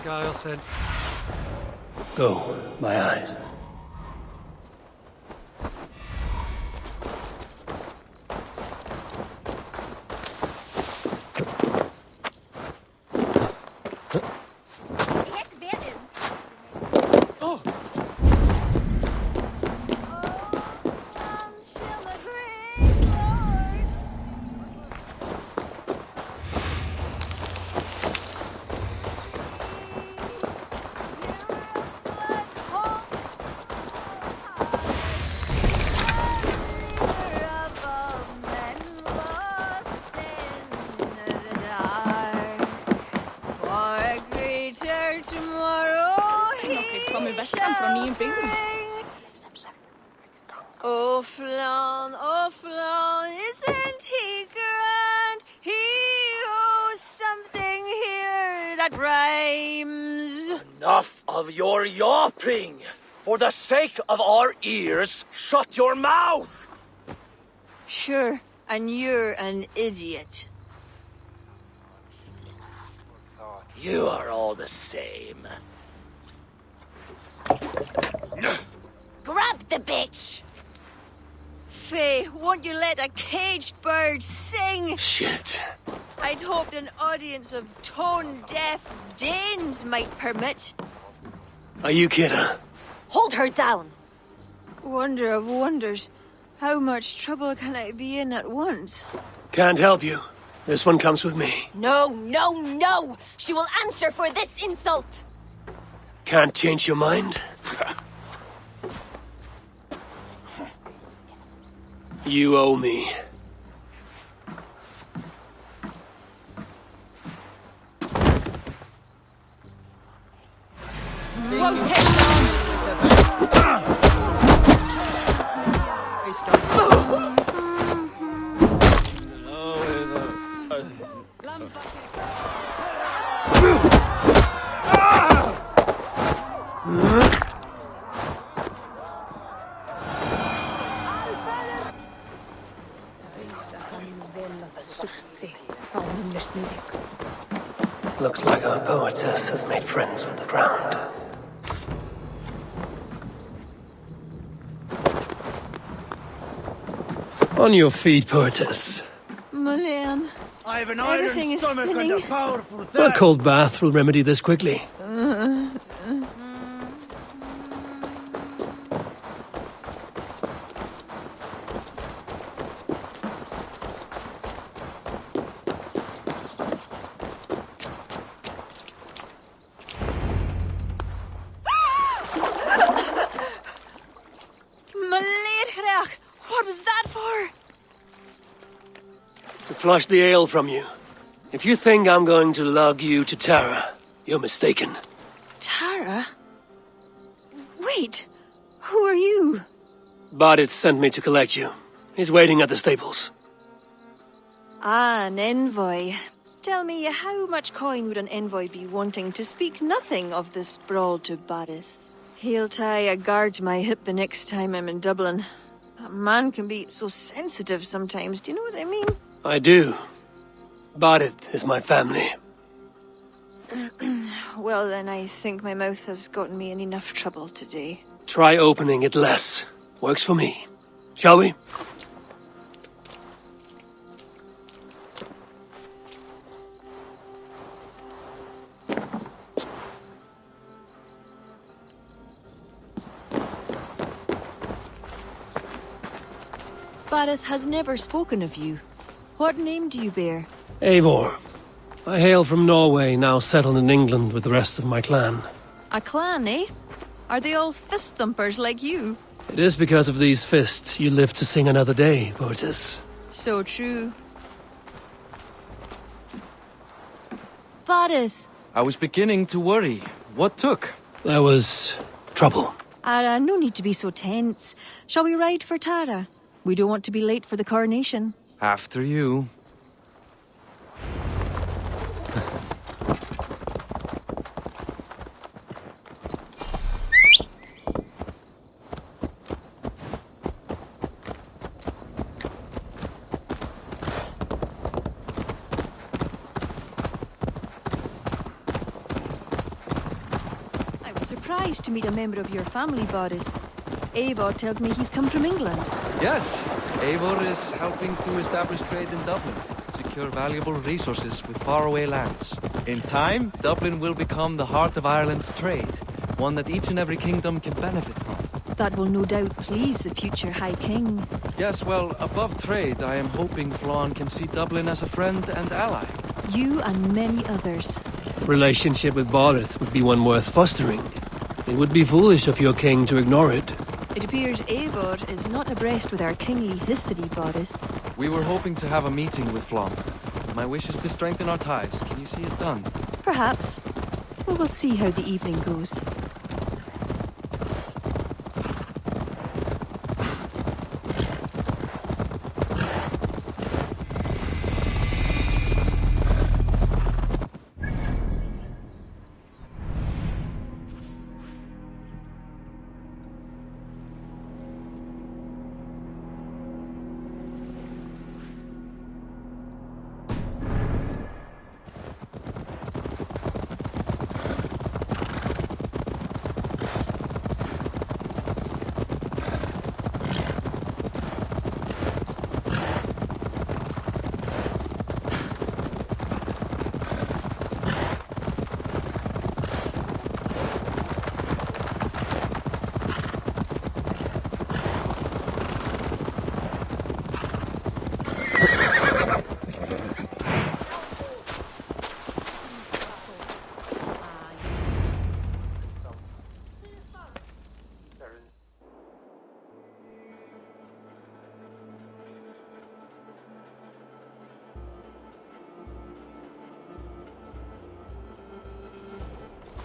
Guile said. Go, my eyes. Oh, Flan, isn't he grand? He owes something here that rhymes. Enough of your yawping! For the sake of our ears, shut your mouth! Sure, and you're an idiot. You are all the same. Grab the bitch! Faye, won't you let a caged bird sing? Shit. I'd hoped an audience of tone-deaf Danes might permit. Are you kidding? Hold her down. Wonder of wonders. How much trouble can I be in at once? Can't help you. This one comes with me. No, no, no! She will answer for this insult! Can't change your mind? You owe me. Looks like our poetess has made friends with the ground. On your feet, poetess. Mulan, I have an everything iron is stomach spinning. and a powerful A thirst. cold bath will remedy this quickly. Maledhrach, what was that for? To flush the ale from you. If you think I'm going to lug you to Tara, you're mistaken. Tara? Wait, who are you? Bardith sent me to collect you. He's waiting at the stables. Ah, an envoy. Tell me, how much coin would an envoy be wanting to speak nothing of the sprawl to Bardith? He'll tie a guard to my hip the next time I'm in Dublin. A man can be so sensitive sometimes, do you know what I mean? I do. Bardith is my family. Well, then I think my mouth has gotten me in enough trouble today. Try opening it less. Works for me. Shall we? Bardith has never spoken of you. What name do you bear? Eivor. I hail from Norway, now settled in England with the rest of my clan. A clan, eh? Are they all fist thumpers like you? It is because of these fists you live to sing another day, poetess. So true. Bardith. I was beginning to worry. What took? There was trouble. No need to be so tense. Shall we ride for Tara? We don't want to be late for the coronation. After you. surprised to meet a member of your family, Boris. Eivor tells me he's come from England. Yes, Eivor is helping to establish trade in Dublin, secure valuable resources with faraway lands. In time, Dublin will become the heart of Ireland's trade, one that each and every kingdom can benefit from. That will no doubt please the future High King. Yes, well, above trade, I am hoping Flann can see Dublin as a friend and ally. You and many others. Relationship with Barith would be one worth fostering. It would be foolish of your king to ignore it. It appears Eivor is not abreast with our kingly history, Boris. We were hoping to have a meeting with Flann. My wish is to strengthen our ties. Can you see it done? Perhaps. Well, we'll see how the evening goes.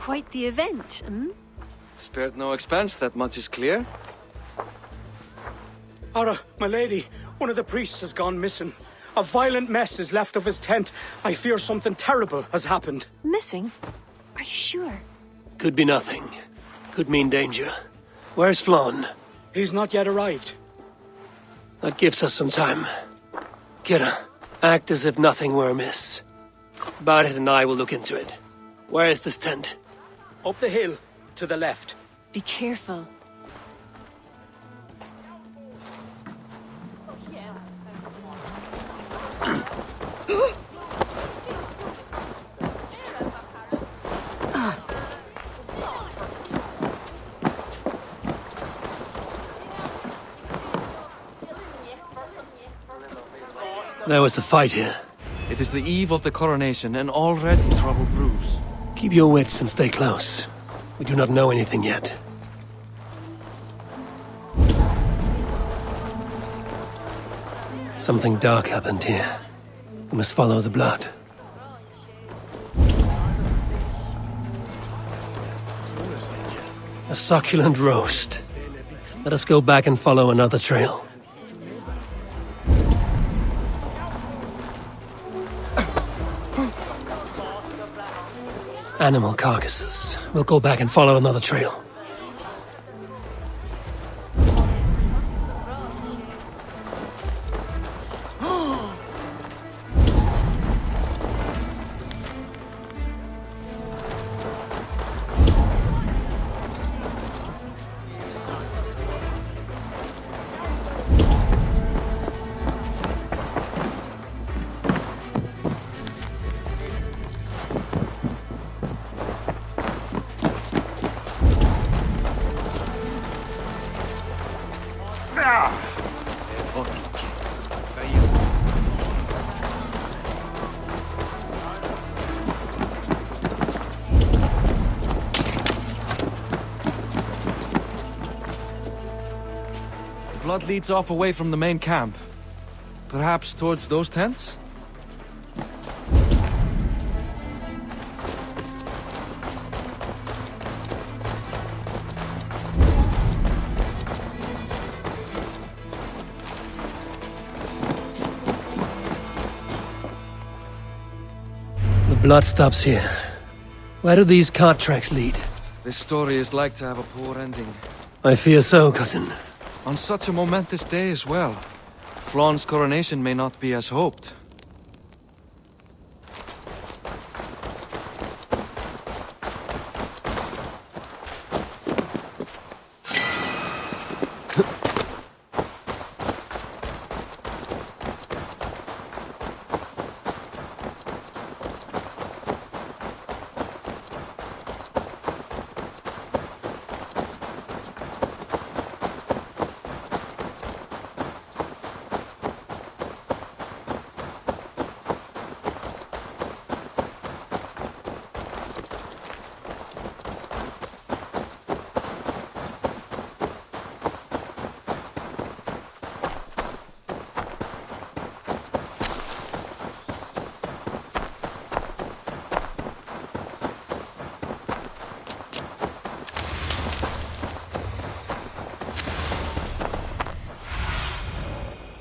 Quite the event, hmm? Spared no expense, that much is clear. Ara, my lady, one of the priests has gone missing. A violent mess is left of his tent. I fear something terrible has happened. Missing? Are you sure? Could be nothing. Could mean danger. Where's Flann? He's not yet arrived. That gives us some time. Kira, act as if nothing were amiss. Barret and I will look into it. Where is this tent? Up the hill, to the left. Be careful. There was a fight here. It is the eve of the coronation, and already trouble brews. Keep your wits and stay close. We do not know anything yet. Something dark happened here. We must follow the blood. A succulent roast. Let us go back and follow another trail. Animal carcasses. We'll go back and follow another trail. Blood leads off away from the main camp. Perhaps towards those tents? The blood stops here. Where do these cart tracks lead? This story is like to have a poor ending. I fear so, cousin. On such a momentous day as well. Flann's coronation may not be as hoped.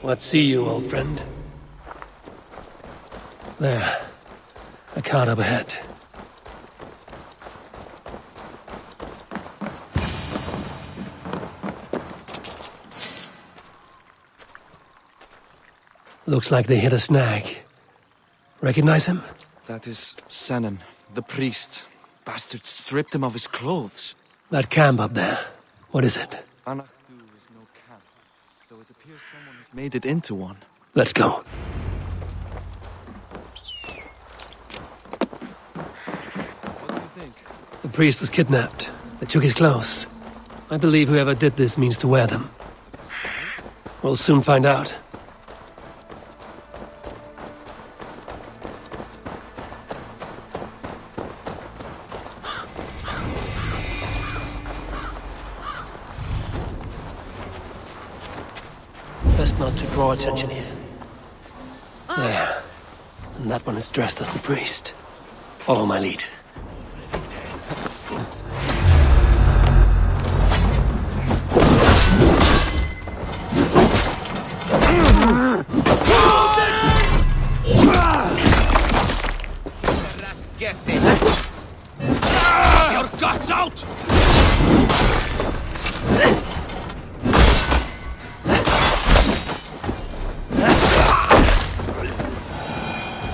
What see you, old friend? There. A cart up ahead. Looks like they hit a snag. Recognize him? That is Senan, the priest. Bastard stripped him of his clothes. That camp up there. What is it? Anakdu is no camp, though it appears someone has made it into one. Let's go. What do you think? The priest was kidnapped. They took his clothes. I believe whoever did this means to wear them. We'll soon find out. Best not to draw attention here. There. And that one is dressed as the priest. Follow my lead. Guess it. Your guts out!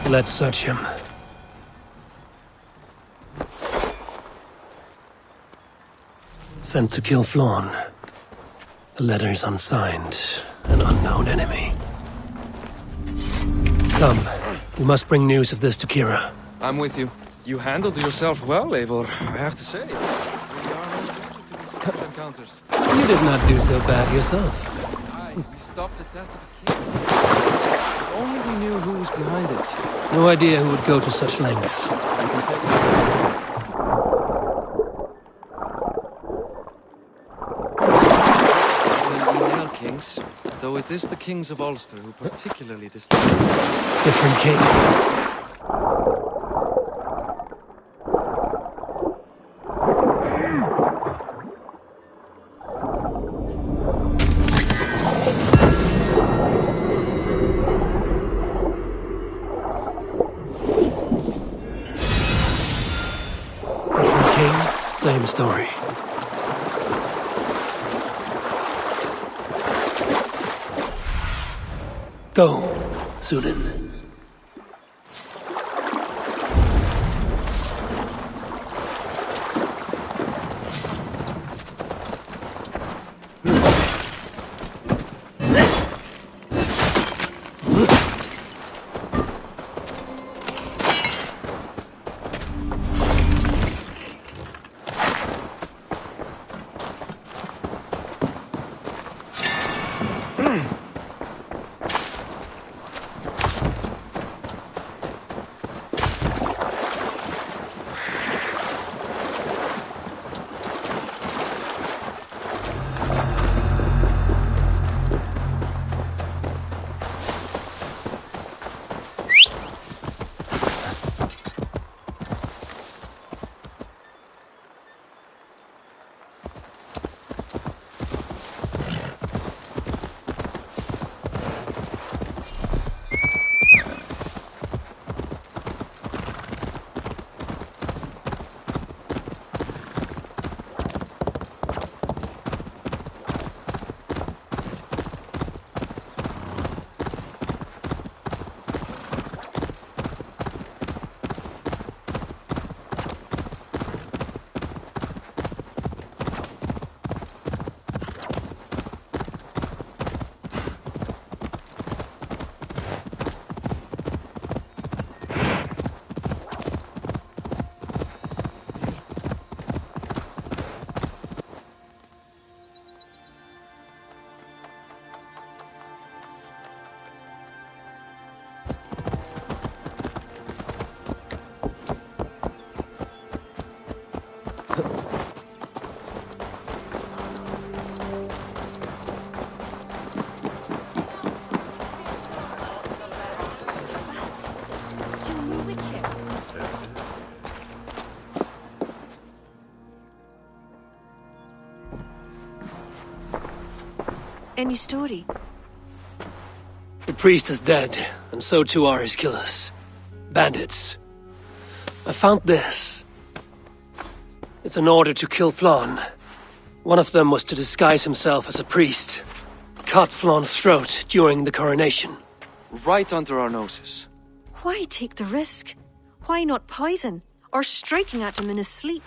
Let's search him. Sent to kill Flawn. The letter is unsigned. An unknown enemy. Come. We must bring news of this to Kira. I'm with you. You handled yourself well, Eivor, I have to say. We are no stranger to these sort of encounters. You did not do so bad yourself. Aye, we stopped the death of the king. If only we knew who was behind it. No idea who would go to such lengths. We can take email kings, though it is the kings of Ulster who particularly dislike. Different king. Same story. Go, Zulin. Any story? priest is dead, and so too are his killers. Bandits. I found this. It's an order to kill Flann. One of them was to disguise himself as a priest. Cut Flann's throat during the coronation. Right under our noses. Why take the risk? Why not poison? Or striking at him in his sleep?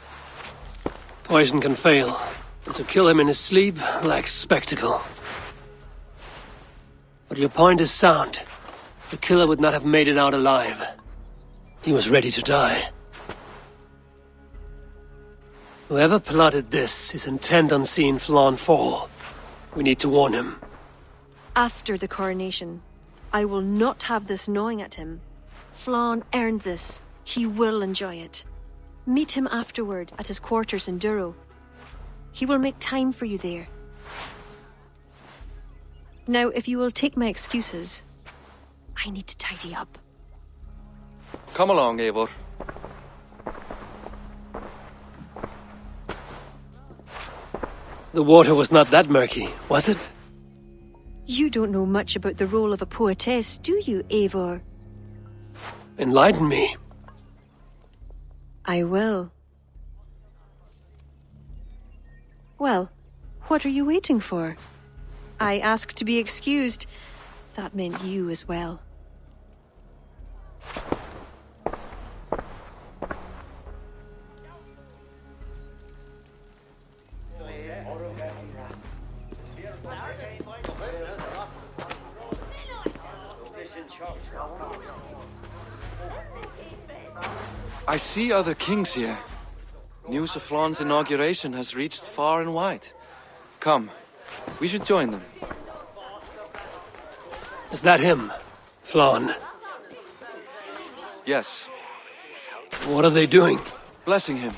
Poison can fail, but to kill him in his sleep lacks spectacle. But your point is sound. The killer would not have made it out alive. He was ready to die. Whoever plotted this is intent on seeing Flann fall. We need to warn him. After the coronation, I will not have this gnawing at him. Flann earned this. He will enjoy it. Meet him afterward at his quarters in Duro. He will make time for you there. Now, if you will take my excuses, I need to tidy up. Come along, Eivor. The water was not that murky, was it? You don't know much about the role of a poetess, do you, Eivor? Enlighten me. I will. Well, what are you waiting for? I asked to be excused. That meant you as well. I see other kings here. News of Flann's inauguration has reached far and wide. Come, we should join them. Is that him? Flann? Yes. What are they doing? Blessing him.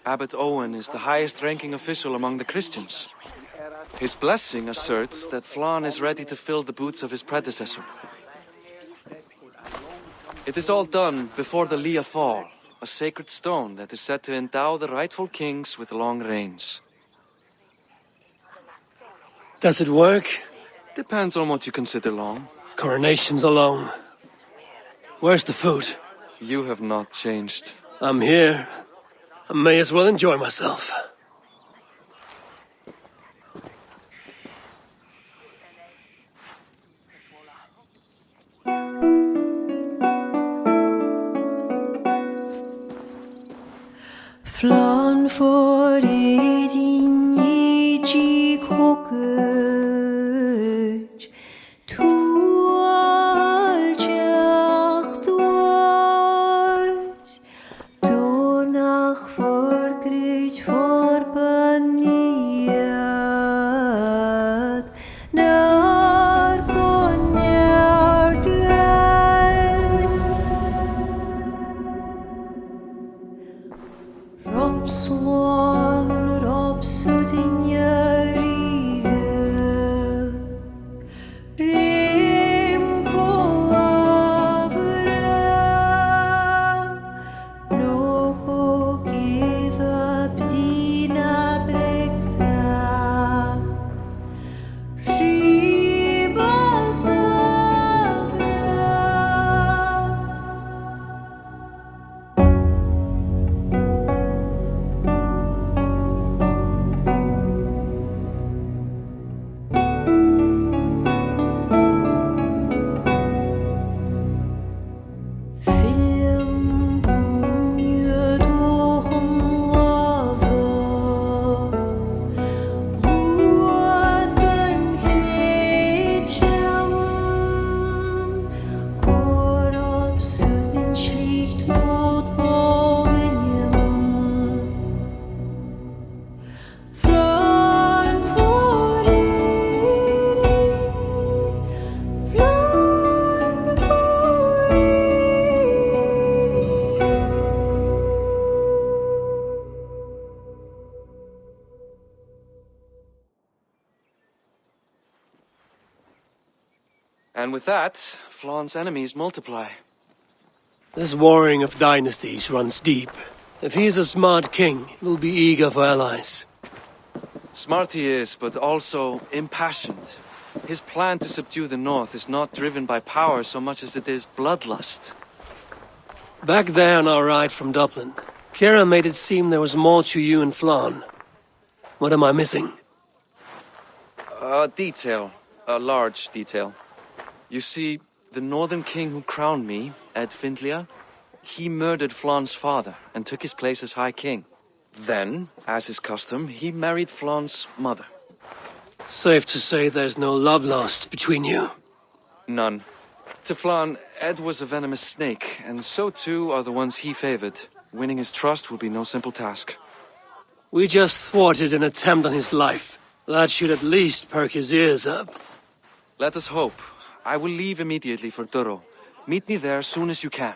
Abbot Owen is the highest-ranking official among the Christians. His blessing asserts that Flann is ready to fill the boots of his predecessor. It is all done before the Lia Fall, a sacred stone that is said to endow the rightful kings with long reigns. Does it work? Depends on what you consider long. Coronations alone. Where's the food? You have not changed. I'm here. I may as well enjoy myself. Flann for din i kokøj, tu aljacht was, donach forgrit forbaniat, nar konjart Robswan, Robsudin Yarige, Rim Koabra, Noko give up Dina Brekta, Ribasavra. Film bunje doch lava, Luat gan knetjam, Korop sudin schlicht mot bogenjem. Flann for And with that, Flann's enemies multiply. This warring of dynasties runs deep. If he is a smart king, he'll be eager for allies. Smart he is, but also impassioned. His plan to subdue the north is not driven by power so much as it is bloodlust. Back there on our ride from Dublin, Kira made it seem there was more to you and Flann. What am I missing? A detail. A large detail. You see, the northern king who crowned me, Ed Findlia, he murdered Flann's father and took his place as High King. Then, as is custom, he married Flann's mother. Safe to say there's no love lost between you. None. To Flann, Ed was a venomous snake, and so too are the ones he favored. Winning his trust will be no simple task. We just thwarted an attempt on his life. That should at least perk his ears up. Let us hope. I will leave immediately for Duro. Meet me there as soon as you can.